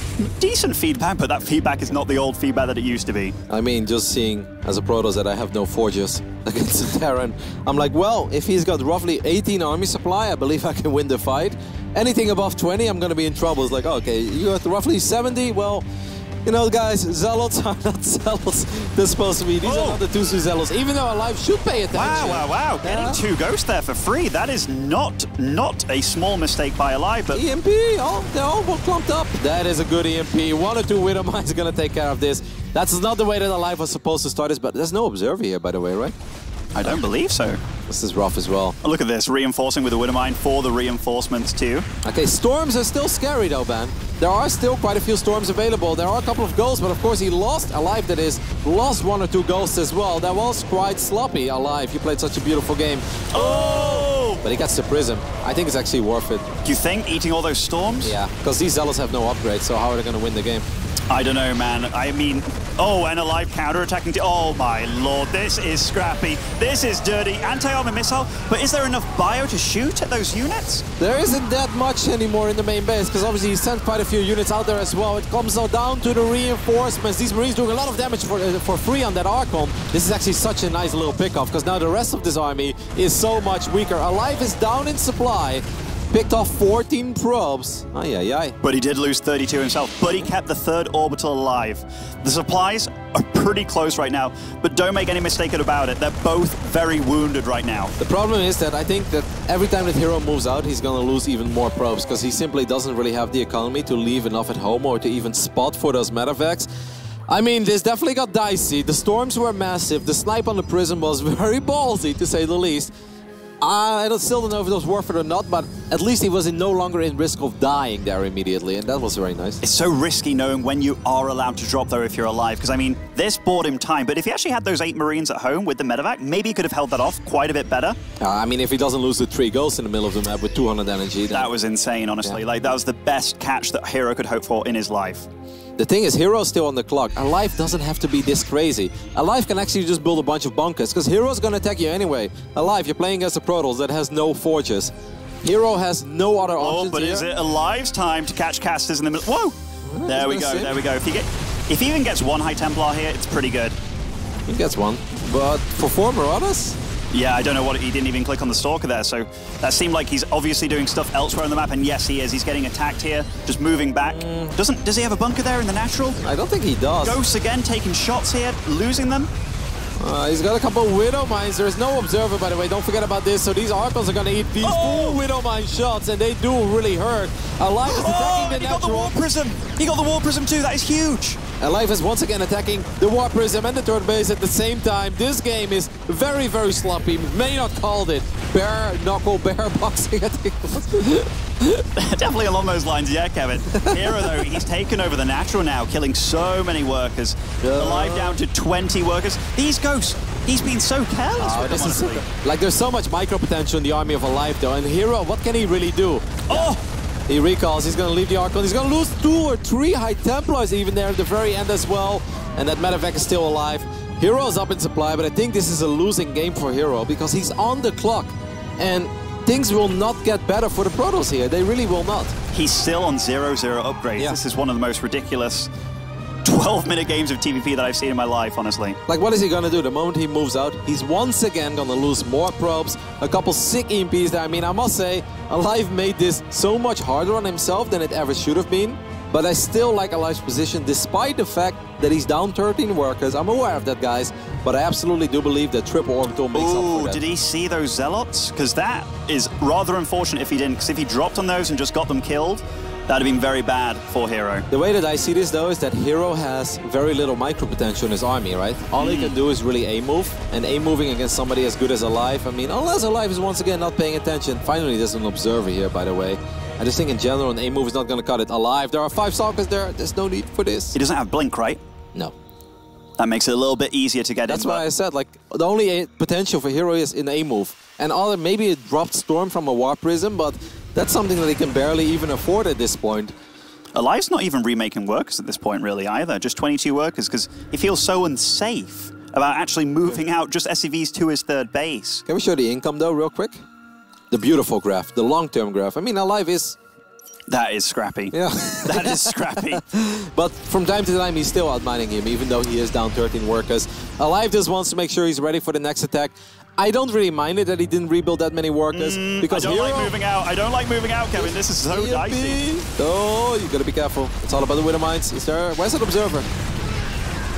Decent feedback, but that feedback is not the old feedback that it used to be. I mean, just seeing as a Protoss that I have no forges against the Terran, I'm like, well, if he's got roughly 18 army supply, I believe I can win the fight. Anything above 20, I'm going to be in trouble. It's like, okay, you got roughly 70, well, you know, guys, Zealots are not Zealots they're supposed to be. These are not the 2 Zealots, even though aLive should pay attention. Wow. Getting 2 ghosts there for free. That is not a small mistake by aLive. But EMP, they're all clumped up. That is a good EMP. 1 or 2 Widow Mines are going to take care of this. That's not the way that aLive was supposed to start this, but there's no observer here, by the way, right? I don't believe so. This is rough as well. Look at this, reinforcing with the Widowmine for the reinforcements too. Okay, storms are still scary though, Ben. There are still quite a few storms available. There are a couple of ghosts, but of course he lost aLive, that is, lost 1 or 2 ghosts as well. That was quite sloppy, aLive. You played such a beautiful game. Oh! But he gets the Prism. I think it's actually worth it. Do you think, eating all those storms? Yeah, because these Zealots have no upgrades, so how are they going to win the game? I don't know, man. I mean, oh, and aLive counter-attacking. Oh, my lord. This is scrappy. This is dirty. Anti-armor missile. But is there enough bio to shoot at those units? There isn't that much anymore in the main base, because obviously he sent quite a few units out there as well. It comes now down to the reinforcements. These Marines doing a lot of damage for free on that Archon. This is actually such a nice little pickoff, because now the rest of this army is so much weaker. aLive is down in supply. Picked off 14 probes. Ay, ay, ay. But he did lose 32 himself, but he kept the 3rd orbital alive. The supplies are pretty close right now, but don't make any mistake about it. They're both very wounded right now. The problem is that I think that every time that herO moves out, he's going to lose even more probes, because he simply doesn't really have the economy to leave enough at home or to even spot for those medevacs. I mean, this definitely got dicey. The storms were massive. The snipe on the Prism was very ballsy, to say the least. I still don't know if it was worth it or not, but at least he was no longer in risk of dying there immediately, and that was very nice. It's so risky knowing when you are allowed to drop, though, if you're alive, because, I mean, this bought him time, but if he actually had those 8 Marines at home with the medevac, maybe he could have held that off quite a bit better. I mean, if he doesn't lose the 3 ghosts in the middle of the map with 200 energy, then... That was insane, honestly. Yeah. Like, that was the best catch that herO could hope for in his life. The thing is, hero's still on the clock. aLive doesn't have to be this crazy. aLive can actually just build a bunch of bunkers, because hero's gonna attack you anyway. aLive, you're playing against a Protoss that has no forges. herO has no other options. Oh, but here. Is it aLive's time to catch casters in the middle? Whoa! There we go, there we go. If he even gets 1 High Templar here, it's pretty good. He gets 1. But for 4 Marauders? Yeah, I don't know what, he didn't even click on the Stalker there, so that seemed like he's obviously doing stuff elsewhere on the map, and yes, he is. He's getting attacked here, just moving back. Does he have a bunker there in the natural? I don't think he does. Ghosts again, taking shots here, losing them. He's got a couple of Widow Mines. There's no Observer, by the way. Don't forget about this. So these Archons are going to eat these full Widow Mine shots, and they do really hurt. aLive is attacking the natural. He got the War Prism. He got the War Prism too. That is huge. aLive is once again attacking the War Prism and the 3rd base at the same time. This game is very, very sloppy. May not called it bare knuckle, bare boxing. I think it was. Definitely along those lines, yeah, Kevin. herO, though, he's taken over the natural now, killing so many workers. aLive down to 20 workers. These ghosts, he's been so careless with them, honestly. Like, there's so much micro potential in the army of aLive, though, and herO, what can he really do? Oh! He recalls, he's going to leave the Archon. He's going to lose 2 or 3 High Templars even there at the very end as well. And that medevac is still alive. hero's up in supply, but I think this is a losing game for herO because he's on the clock. And things will not get better for the Protoss here. They really will not. He's still on 0-0 upgrades. Yeah. This is one of the most ridiculous 12-minute games of TVP that I've seen in my life, honestly. Like, what is he going to do? The moment he moves out, he's once again going to lose more probes, a couple sick EMPs there. I mean, I must say, aLive made this so much harder on himself than it ever should have been. But I still like aLive's position, despite the fact that he's down 13 workers. I'm aware of that, guys. But I absolutely do believe that triple orbital makes up for that. Did he see those Zealots? Because that is rather unfortunate if he didn't. Because if he dropped on those and just got them killed, that'd have been very bad for herO. The way that I see this, though, is that herO has very little micro potential in his army, right? All he can do is really A-move, and A-moving against somebody as good as aLive, I mean, unless aLive is once again not paying attention. Finally, there's an observer here, by the way. I just think in general, an A-move is not going to cut it. aLive, there are 5 Stalkers there. There's no need for this. He doesn't have Blink, right? No. That makes it a little bit easier to get in. That's why I said, like, the only potential for herO is in A-move. And maybe a dropped Storm from a War Prism, but that's something that he can barely even afford at this point. aLive's not even remaking workers at this point, really, either. Just 22 workers, because he feels so unsafe about actually moving out just SCVs to his 3rd base. Can we show the income, though, real quick? The beautiful graph, the long-term graph. I mean, aLive is... That is scrappy. Yeah. That is scrappy. But from time to time, he's still outmining him, even though he is down 13 workers. aLive just wants to make sure he's ready for the next attack. I don't really mind it that he didn't rebuild that many workers. Because I don't like moving out. I don't like moving out, Kevin. This is so dicey. Oh, you gotta be careful. It's all about the Widow Mines. Where's that observer?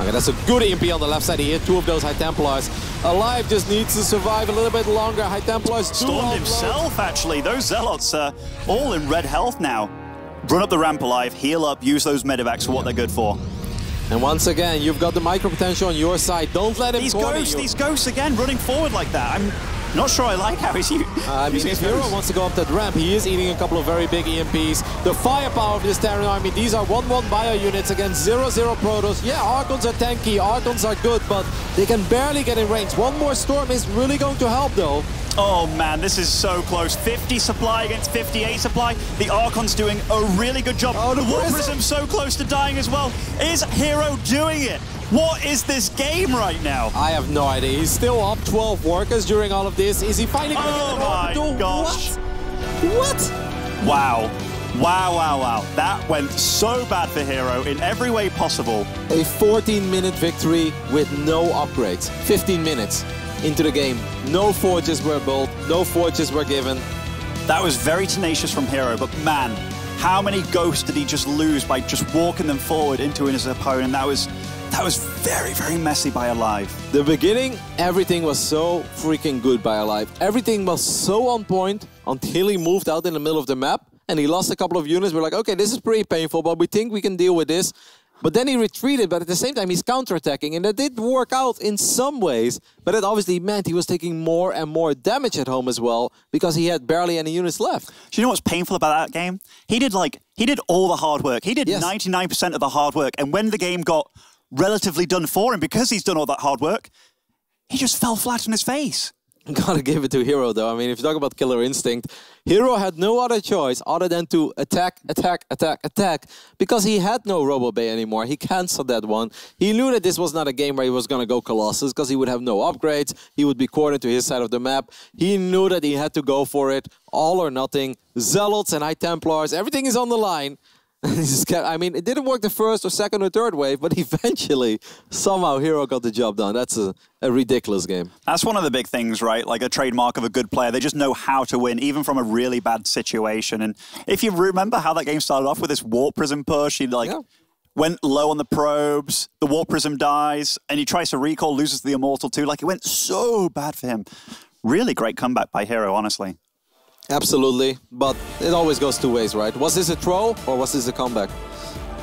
Okay, that's a good EMP on the left side. He hit 2 of those High Templars. aLive just needs to survive a little bit longer. High Templars stormed himself, actually. Those Zealots are all in red health now. Run up the ramp aLive, heal up, use those medevacs for what they're good for. And once again, you've got the micro potential on your side. Don't let him corner you. These ghosts again running forward like that. I'm not sure I like how he's using if herO wants to go up that ramp, he is eating a couple of very big EMPs. The firepower of this Terran army, these are 1-1 bio units against 0-0 Protoss. Yeah, Archons are tanky, Archons are good, but they can barely get in range. One more Storm is really going to help though. Oh man, this is so close. 50 supply against 58 supply. The Archon's doing a really good job. Oh, the War Prism's so close to dying as well. Is herO doing it? What is this game right now? I have no idea. He's still up 12 workers during all of this. Is he finally going to get an orbital? Gosh. What? Wow. Wow, wow, wow. That went so bad for herO in every way possible. A 14-minute victory with no upgrades. 15 minutes into the game. No forges were built, no forges were given. That was very tenacious from herO, but man, how many ghosts did he just lose by just walking them forward into his opponent? That was very, very messy by aLive. The beginning, everything was so freaking good by aLive. Everything was so on point until he moved out in the middle of the map and he lost a couple of units. We're like, okay, this is pretty painful, but we think we can deal with this. But then he retreated, but at the same time, he's counterattacking, and that did work out in some ways, but it obviously meant he was taking more and more damage at home as well, because he had barely any units left. Do you know what's painful about that game? He did all the hard work. He did 99% of the hard work, and when the game got relatively done for him, because he's done all that hard work, he just fell flat on his face. Gotta give it to herO though. I mean, if you talk about killer instinct, herO had no other choice other than to attack, because he had no Robo Bay anymore. He cancelled that one. He knew that this was not a game where he was gonna go Colossus, because he would have no upgrades. He would be cornered to his side of the map. He knew that he had to go for it, all or nothing. Zealots and High Templars, everything is on the line. I mean, it didn't work the first or second or third wave, but eventually, somehow, herO got the job done. That's a ridiculous game. That's one of the big things, right? Like a trademark of a good player. They just know how to win, even from a really bad situation. And if you remember how that game started off with this Warp Prism push, he went low on the probes, the Warp Prism dies, and he tries to recall, loses the Immortal too. Like, it went so bad for him. Really great comeback by herO, honestly. Absolutely, but it always goes two ways, right? Was this a throw or was this a comeback?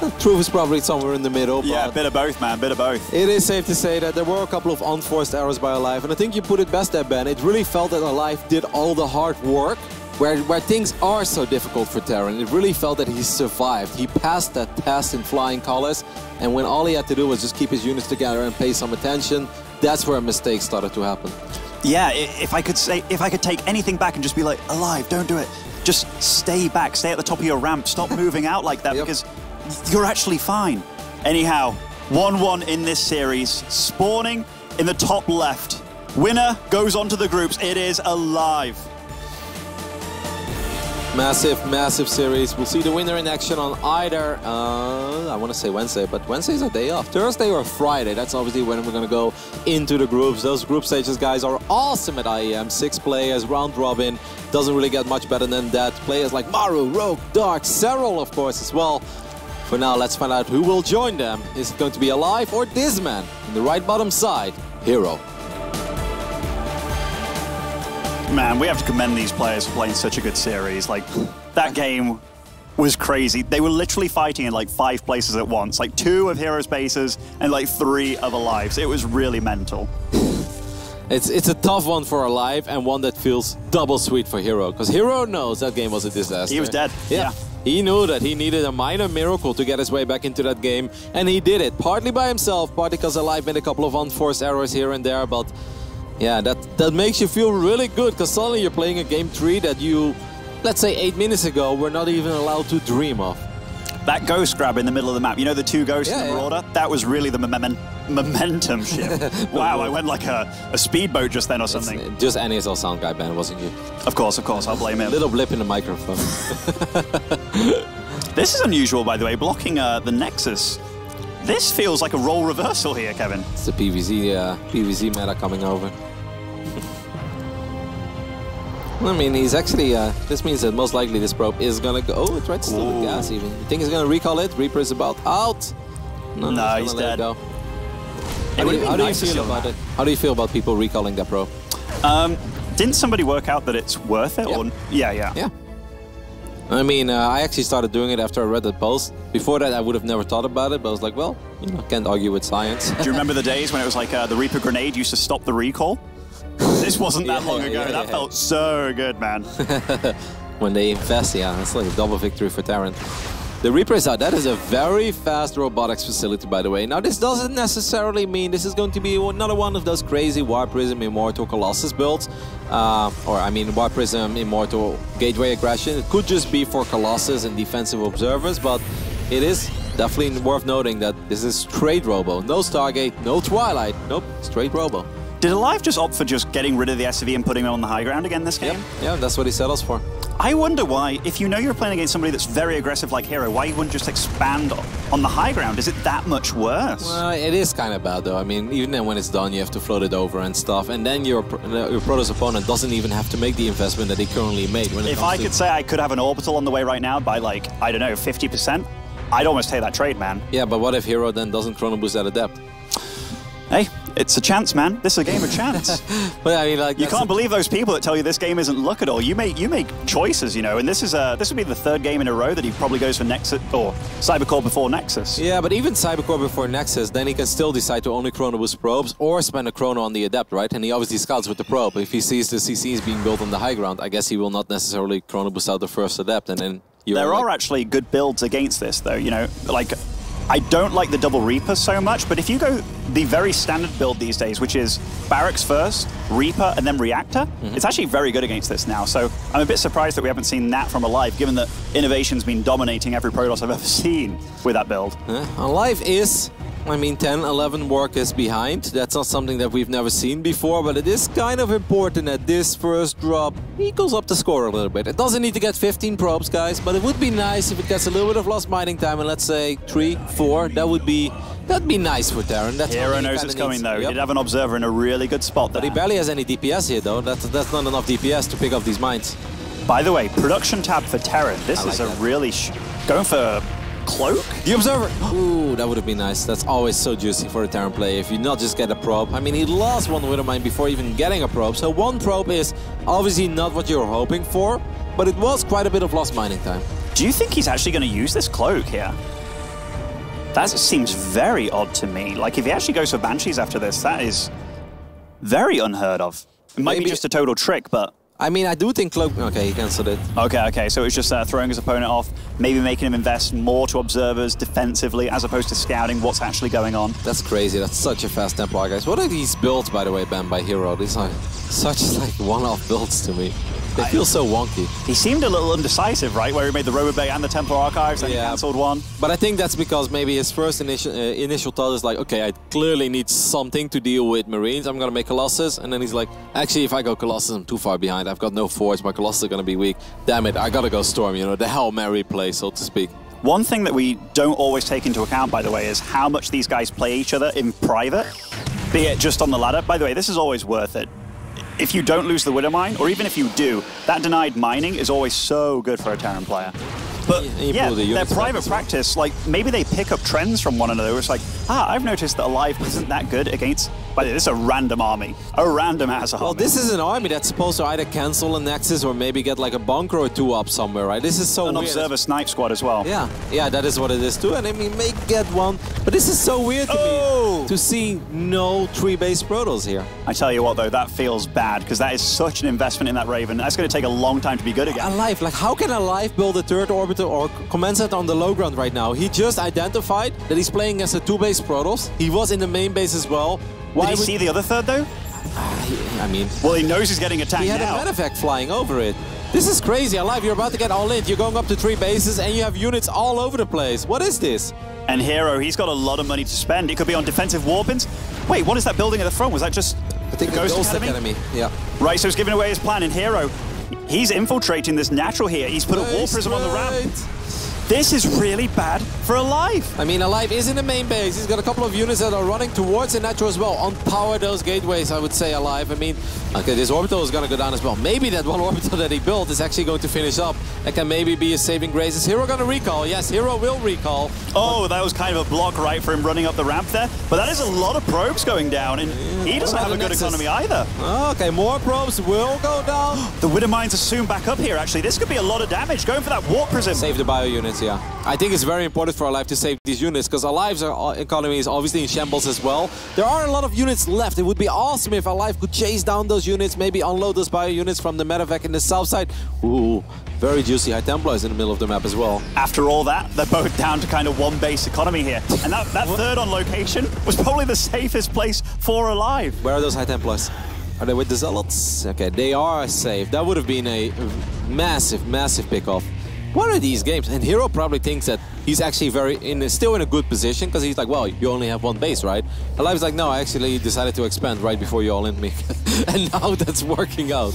The truth is probably somewhere in the middle. Yeah, a bit of both, man, bit of both. It is safe to say that there were a couple of unforced errors by aLive, and I think you put it best there, Ben. It really felt that aLive did all the hard work, where things are so difficult for Terran. It really felt that he survived. He passed that test in flying colors, and when all he had to do was just keep his units together and pay some attention, that's where mistakes started to happen. Yeah, if I could take anything back and just be like, aLive, don't do it. Just stay back, stay at the top of your ramp, stop moving out like that, because you're actually fine. Anyhow, 1-1 in this series, spawning in the top left. Winner goes on to the groups. It is aLive. Massive, massive series. We'll see the winner in action on either, I want to say Wednesday, but Wednesday's a day off. Thursday or Friday, that's obviously when we're going to go into the groups. Those group stages, guys, are awesome at IEM. 6 players, round robin. Doesn't really get much better than that. Players like Maru, Rogue, Dark, Serral, of course, as well. For now, let's find out who will join them. Is it going to be aLive or this man? In the right bottom side, herO. Man, we have to commend these players for playing such a good series. Like, that game was crazy. They were literally fighting in like 5 places at once. Like 2 of herO's bases and like 3 of aLive's. It was really mental. It's a tough one for aLive and one that feels double sweet for herO. Because herO knows that game was a disaster. He was dead. Yeah. He knew that he needed a minor miracle to get his way back into that game. And he did it. Partly by himself, partly because aLive made a couple of unforced errors here and there. But yeah, that makes you feel really good, because suddenly you're playing a game 3 that you, let's say 8 minutes ago, were not even allowed to dream of. That ghost grab in the middle of the map, you know the 2 ghosts in the Marauder? That was really the momentum shift. Wow, I went like a speedboat just then or something. It's just NESL sound guy, Ben, wasn't you? Of course, I'll blame him. Little blip in the microphone. This is unusual, by the way, blocking the Nexus. This feels like a role reversal here, Kevin. It's the PVZ meta coming over. I mean, he's actually, this means that most likely this probe is gonna go, oh, it tried to steal the gas even. You think he's gonna recall it? Reaper is about out. No, he's dead. How do you feel about it? How do you feel about people recalling that probe? Didn't somebody work out that it's worth it? Yep. Or, yeah. I mean, I actually started doing it after I read that post. Before that, I would have never thought about it, but I was like, well, you know, can't argue with science. Do you remember the days when it was like the Reaper grenade used to stop the recall? This wasn't that long ago. That felt so good, man. When they invest, yeah, it's like a double victory for Terran. The Reaper is out. That is a very fast robotics facility, by the way. Now, this doesn't necessarily mean this is going to be another one of those crazy War Prism Immortal Colossus builds. Or, I mean, War Prism Immortal Gateway Aggression. It could just be for Colossus and defensive observers, but it is definitely worth noting that this is straight Robo. No Stargate, no Twilight. Nope, straight Robo. Did aLive just opt for just getting rid of the SCV and putting him on the high ground again this game? Yep. Yeah, that's what he settles for. I wonder why, if you know you're playing against somebody that's very aggressive like herO, why you wouldn't just expand on the high ground? Is it that much worse? Well, it is kind of bad, though. I mean, even then when it's done, you have to float it over and stuff, and then your Protoss opponent doesn't even have to make the investment that he currently made. If I could say I could have an orbital on the way right now by, like, I don't know, 50%, I'd almost take that trade, man. Yeah, but what if herO then doesn't chrono boost at Adept? Hey, it's a chance, man. This is a game of chance. But I mean, like, you can't believe those people that tell you this game isn't luck at all. You make choices, you know. And this would be the third game in a row that he probably goes for Nexus or Cybercore before Nexus. Yeah, but even Cybercore before Nexus, then he can still decide to only chrono boost probes or spend a chrono on the Adept, right? And he obviously scouts with the probe. If he sees the CCs being built on the high ground, I guess he will not necessarily chrono boost out the first Adept, and then there are actually good builds against this, though. You know, like, I don't like the double Reaper so much, but if you go the very standard build these days, which is Barracks first, Reaper, and then Reactor, it's actually very good against this now. So I'm a bit surprised that we haven't seen that from aLive, given that Innovation's been dominating every Protoss I've ever seen with that build. aLive is, I mean, 10, 11 workers behind. That's not something that we've never seen before, but it is kind of important that this first drop equals up the score a little bit. It doesn't need to get 15 probes, guys, but it would be nice if it gets a little bit of lost mining time, and let's say 3, 4, that'd be nice for Terran. herO knows it's coming, though. Yep. He'd have an observer in a really good spot there. But he barely has any DPS here, though. That's not enough DPS to pick up these mines. By the way, production tab for Terran. This is a really going for Cloak? The Observer! Ooh, that would have been nice. That's always so juicy for a Terran player if you not just get a probe. I mean, he lost one Widowmine before even getting a probe, so one probe is obviously not what you're hoping for, but it was quite a bit of lost mining time. Do you think he's actually going to use this Cloak here? That seems very odd to me. Like, if he actually goes for Banshees after this, that is very unheard of. It might be just a total trick, but... I mean, I do think Cloak... Okay, he cancelled it. Okay, so it was just throwing his opponent off, maybe making him invest more to observers defensively as opposed to scouting what's actually going on. That's crazy. That's such a fast Templar, guys. What are these builds, by the way, banned by herO? These are such like one-off builds to me. They feel so wonky. He seemed a little indecisive, right? Where he made the Robo Bay and the Templar Archives, and he cancelled one. But I think that's because maybe his first initial thought is like, okay, I clearly need something to deal with Marines. I'm going to make Colossus. And then he's like, actually, if I go Colossus, I'm too far behind. I've got no force. My Colossus is going to be weak. Damn it, I got to go Storm, you know, the Hail Mary play, so to speak. One thing that we don't always take into account, by the way, is how much these guys play each other in private, be it just on the ladder. By the way, this is always worth it. If you don't lose the Widowmine, or even if you do, that denied mining is always so good for a Terran player. But yeah, their private practice, like, maybe they pick up trends from one another. It's like, I've noticed that aLive isn't that good against... By the way, this is a random army. A random ass army. Well, this is an army that's supposed to either cancel a Nexus or maybe get like a bunker or two up somewhere, right? This is so weird. An observer snipe squad as well. Yeah, that is what it is too. And I mean, may get one. But this is so weird to me to see no tree-based Protoss here. I tell you what, though, that feels bad because that is such an investment in that Raven. That's going to take a long time to be good again. aLive, like, how can aLive build a third orbital or commence it on the low ground right now? He just identified that he's playing as a two-base Protoss. He was in the main base as well. Did he see the other third, though? I mean... Well, he knows he's getting attacked now. He had a medevac flying over it. This is crazy. aLive, you're about to get all in. You're going up to 3 bases and you have units all over the place. What is this? And herO, he's got a lot of money to spend. It could be on defensive warpins. Wait, what is that building at the front? Was that just I think the Ghost Academy? Yeah. Right, so he's giving away his plan. And herO, he's infiltrating this natural here. He's put a War Prism on the ramp. This is really bad for aLive. I mean, aLive is in the main base. He's got a couple of units that are running towards the natural as well. Unpower those gateways, I would say, aLive. I mean, okay, this orbital is going to go down as well. Maybe that one orbital that he built is actually going to finish up That can maybe be a saving grace. Is herO going to recall? Yes, herO will recall. Oh, that was kind of a block right for him running up the ramp there. But that is a lot of probes going down, and he doesn't have a good economy either. Okay, more probes will go down. The Widow Mines are soon back up here, actually. This could be a lot of damage, going for that warp prism. Save the bio units, yeah. I think it's very important for aLive to save these units, because aLive's economy is obviously in shambles as well. There are a lot of units left. It would be awesome if aLive could chase down those units, maybe unload those bio units from the medevac in the south side. Ooh, very juicy High Templars in the middle of the map as well. After all that, they're both down to kind of one base economy here. And that third on location was probably the safest place for aLive. Where are those High Templars? Are they with the Zealots? Okay, they are safe. That would have been a massive, massive pickoff. What are these games? And herO probably thinks that he's actually still in a good position, because he's like, well, you only have one base, right? aLive's like, no, I actually decided to expand right before you all in me. And now that's working out.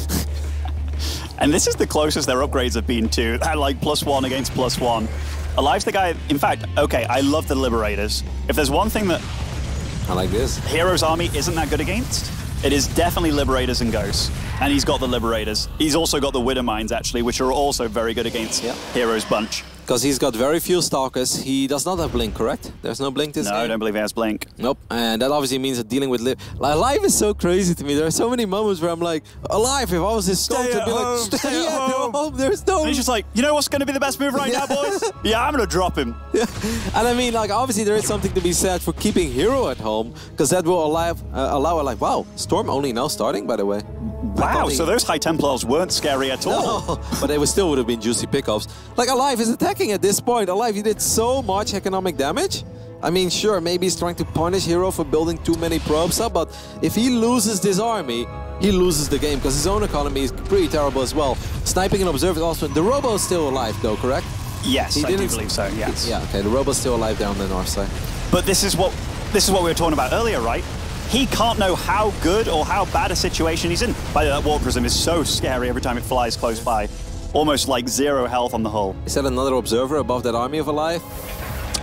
And this is the closest their upgrades have been to that, like +1 against +1. aLive's the guy, in fact, okay, I love the Liberators. If there's one thing that I like this, herO's army isn't that good against, it is definitely Liberators and Ghosts. And he's got the Liberators. He's also got the Widow Mines, actually, which are also very good against herO's bunch. Because he's got very few Stalkers. He does not have Blink, correct? There's no Blink this game? No, I don't believe he has Blink. Nope. And that obviously means that dealing with aLive is so crazy to me. There are so many moments where I'm like, aLive, if I was his Stalker, I'd be like, stay at home. There's no... And he's just like, you know what's going to be the best move right now, boys? Yeah, I'm going to drop him. Yeah. And I mean, like, obviously there is something to be said for keeping herO at home, because that will allow aLive... Wow, Storm only now starting, by the way. Wow, so those High Templars weren't scary at all. No, but they still would have been juicy pickups. Like, aLive is attacking at this point. aLive, he did so much economic damage. I mean, sure, maybe he's trying to punish herO for building too many probes up, but if he loses this army, he loses the game, because his own economy is pretty terrible as well. Sniping and observers also. The Robo is still alive, though, correct? Yes, I do believe so, yes. Yeah, okay, the Robo's still alive there on the north side. But this is what we were talking about earlier, right? He can't know how good or how bad a situation he's in. By the way, that warp prism is so scary every time it flies close by. Almost like 0 health on the hull. Is that another observer above that army of aLive?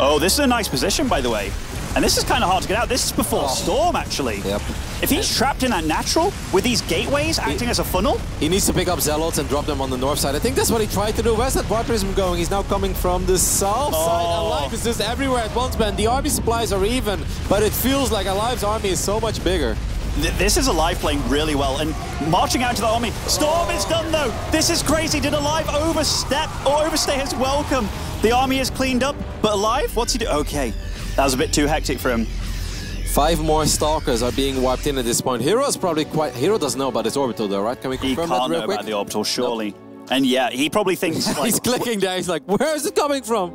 Oh, this is a nice position, by the way. And this is kind of hard to get out. This is before Storm, actually. Yep. If he's trapped in that natural, with these gateways acting as a funnel... He needs to pick up Zealots and drop them on the north side. I think that's what he tried to do. Where's that warp prism going? He's now coming from the south side. aLive is just everywhere at once, man. The army supplies are even, but it feels like aLive's army is so much bigger. This is aLive playing really well, and marching out to the army. Storm is done, though. This is crazy. Did aLive overstep or overstay his welcome? The army is cleaned up, but aLive, what's he do? Okay, that was a bit too hectic for him. 5 more Stalkers are being wiped in at this point. herO's probably quite... herO doesn't know about his orbital, though, right? Can we confirm that real quick? He can't know about the orbital, surely. Nope. And yeah, he probably thinks... Like, he's clicking there. He's like, where is it coming from?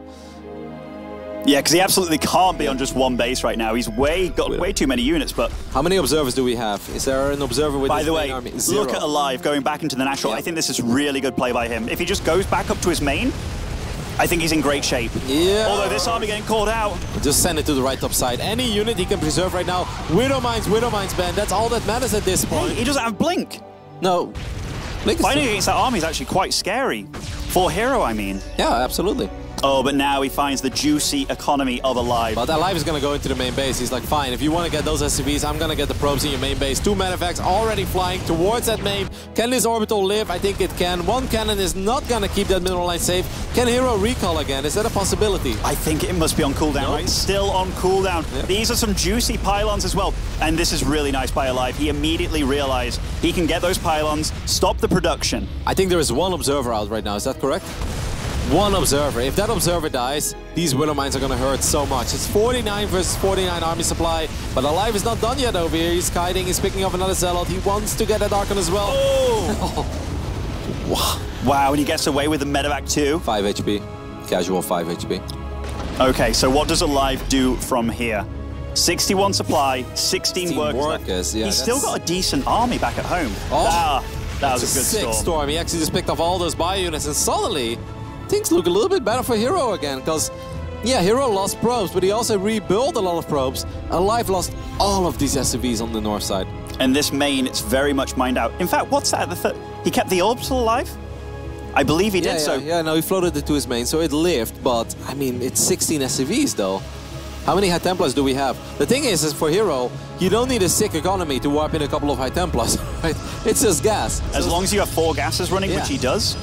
Yeah, because he absolutely can't be on just one base right now. He's got way too many units, but... How many observers do we have? Is there an observer with By the way, look at aLive going back into the natural. I think this is really good play by him. If he just goes back up to his main, I think he's in great shape. Yeah. Although this army getting called out. Just send it to the right top side. Any unit he can preserve right now. Widow Mines, man. That's all that matters at this point. Hey, he doesn't have Blink. No. Blink is fighting against that army is actually quite scary. For herO, I mean. Yeah, absolutely. Oh, but now he finds the juicy economy of aLive. But aLive is going to go into the main base. He's like, fine, if you want to get those SCVs, I'm going to get the probes in your main base. 2 medevacs already flying towards that main. Can this orbital live? I think it can. 1 cannon is not going to keep that mineral line safe. Can herO recall again? Is that a possibility? I think it must be on cooldown, right? Still on cooldown. Yep. These are some juicy pylons as well. And this is really nice by aLive. He immediately realized he can get those pylons, stop the production. I think there is 1 observer out right now. Is that correct? 1 observer. If that observer dies, these Widow Mines are going to hurt so much. It's 49 versus 49 army supply, but aLive is not done yet over here. He's kiting, he's picking up another Zealot. He wants to get that Archon as well. Oh! Wow, and he gets away with the medevac too. 5 HP. Casual 5 HP. Okay, so what does aLive do from here? 61 supply, 16 workers. Yeah, he's still got a decent army back at home. Oh, that was a good sick storm. He actually just picked off all those bio units, and suddenly things look a little bit better for herO again, because, yeah, herO lost probes, but he also rebuilt a lot of probes. aLive lost all of these SCVs on the north side. And this main, it's very much mined out. In fact, what's that? He kept the orbital alive? I believe he did, so... Yeah, no, he floated it to his main, so it lived, but, I mean, it's 16 SCVs, though. How many High Templars do we have? The thing is for herO, you don't need a sick economy to warp in a couple of High Templars, right? It's just gas. As long as you have 4 gases running, which he does.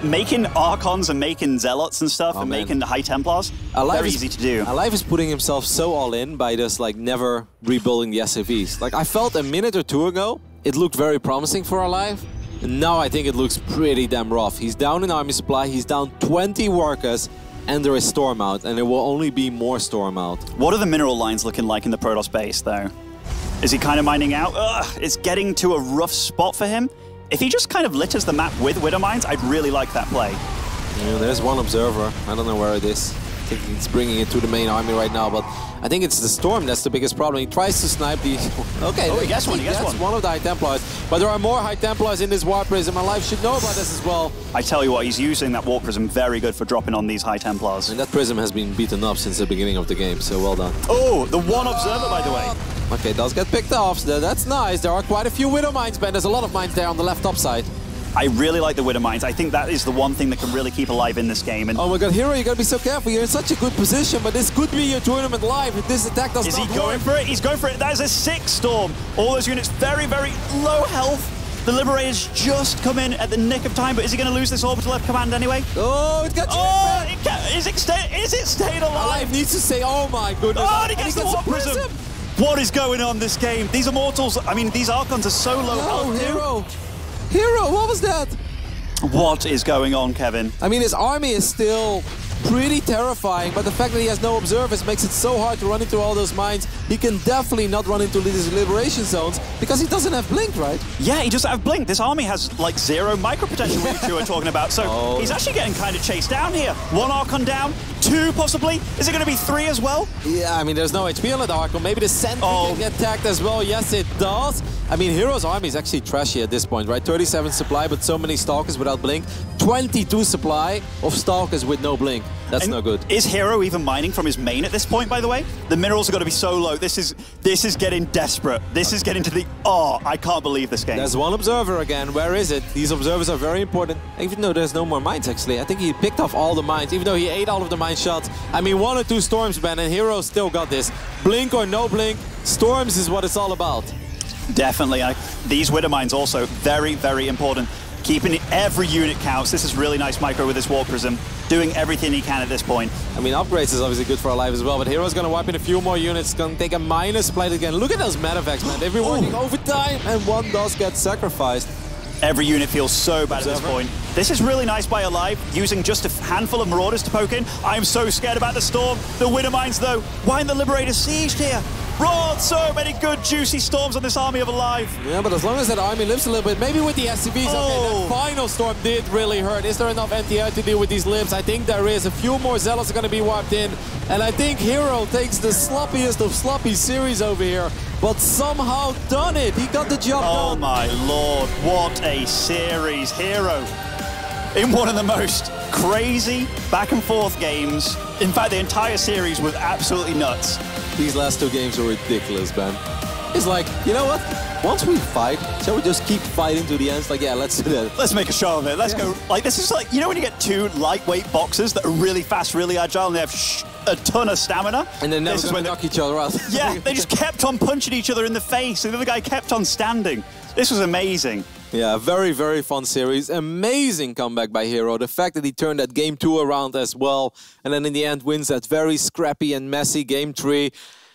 making Archons and making Zealots and stuff and making the High Templars, very easy to do. aLive is putting himself so all in by just like never rebuilding the SCVs. Like I felt a minute or two ago, it looked very promising for aLive. And now I think it looks pretty damn rough. He's down in army supply, he's down 20 workers, and there is storm out, and there will only be more storm out. What are the mineral lines looking like in the Protoss base, though? Is he kind of mining out? Ugh, it's getting to a rough spot for him. If he just kind of litters the map with Widow Mines, I'd really like that play. Yeah, there's one observer. I don't know where it is. I think he's bringing it to the main army right now, but I think it's the storm that's the biggest problem. He tries to snipe the... Okay, he gets one, one of the High Templars. But there are more High Templars in this Warp Prism. aLive should know about this as well. I tell you what, he's using that Warp Prism very good for dropping on these High Templars. And that Prism has been beaten up since the beginning of the game, so well done. Oh, the one observer, by the way. Okay, does get picked off, so that's nice. There are quite a few Widow Mines, Ben. There's a lot of mines there on the left top side. I really like the Widow Mines. I think that is the one thing that can really keep aLive in this game. And oh my god, herO, you gotta be so careful. You're in such a good position, but this could be your tournament live if this attack does not work. Is he going for it? He's going for it. That is a 6 storm. All those units very, very low health. The Liberators just come in at the nick of time, but is he going to lose this orbital left command anyway? Oh, it got you. Is it staying alive? aLive needs to say, oh my goodness. Oh, and he gets the Warp Prism. What is going on this game? These Immortals, I mean, these Archons are so low health. herO. herO, what was that? What is going on, Kevin? I mean, his army is still pretty terrifying, but the fact that he has no observers makes it so hard to run into all those mines. He can definitely not run into these liberation zones because he doesn't have blink, right? Yeah, he doesn't have blink. This army has like 0 micro potential, which you were talking about. So he's actually getting kind of chased down here. 1 Archon down, 2 possibly. Is it going to be 3 as well? Yeah, I mean, there's no HP on the Archon. Maybe the Sentry can get attacked as well. Yes, it does. I mean, herO's army is actually trashy at this point, right? 37 supply, but so many Stalkers without blink. 22 supply of Stalkers with no blink. That's no good. Is herO even mining from his main at this point, by the way? The minerals are going to be so low. This is getting desperate. This is getting to the... Oh, I can't believe this game. There's one observer again. Where is it? These observers are very important. Even though there's no more mines, actually. I think he picked off all the mines, even though he ate all of the mine shots. I mean, 1 or 2 storms, Ben, and herO still got this. Blink or no blink, storms is what it's all about. Definitely. These Widow Mines also very, very important. Keeping every unit counts. This is really nice micro with this Warp Prism. Doing everything he can at this point. I mean, upgrades is obviously good for aLive as well, but herO's going to wipe in a few more units. Going to take a minus plate again. Look at those Medivacs, man. They've been working overtime, and 1 does get sacrificed. Every unit feels so bad at this point. This is really nice by aLive, using just a handful of Marauders to poke in. I am so scared about the Storm. The Widow Mines, though. Why aren't the Liberators sieged here? Brought so many good, juicy storms on this army of aLive. Yeah, but as long as that army lives a little bit, maybe with the SCVs, okay, that final storm did really hurt. Is there enough anti-air to deal with these libs? I think there is. A few more Zealots are going to be wiped in. And I think herO takes the sloppiest of sloppy series over here, but somehow done it. He got the job done. Oh my lord, what a series. herO in one of the most crazy back and forth games. In fact, the entire series was absolutely nuts. These last 2 games were ridiculous, man. It's like, you know what? Once we fight, shall we just keep fighting to the end? It's like, yeah, let's do that. Let's make a show of it. Let's go. Like, this is like, you know when you get 2 lightweight boxers that are really fast, really agile, and they have a ton of stamina? And they're never going to knock each other out. Yeah, they just kept on punching each other in the face, and the other guy kept on standing. This was amazing. Yeah, very, very fun series. Amazing comeback by herO. The fact that he turned that game 2 around as well, and then in the end wins that very scrappy and messy game 3.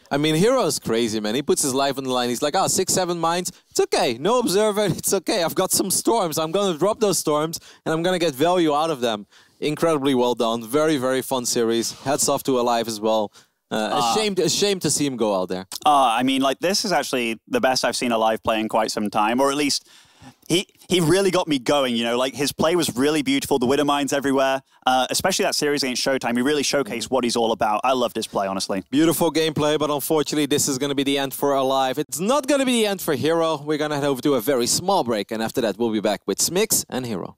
I mean, herO's crazy, man. He puts his life on the line. He's like, 6, 7 mines. It's okay. No observer. It's okay. I've got some storms. I'm going to drop those storms, and I'm going to get value out of them. Incredibly well done. Very, very fun series. Hats off to aLive as well. A shame to see him go out there. I mean, like, this is actually the best I've seen aLive play in quite some time, or at least... He really got me going, you know, like his play was really beautiful, the Widow Mines everywhere, especially that series against Showtime. He really showcased what he's all about. I loved his play, honestly. Beautiful gameplay, but unfortunately this is going to be the end for aLive. It's not going to be the end for herO. We're going to head over to a very small break, and after that we'll be back with Smix and herO.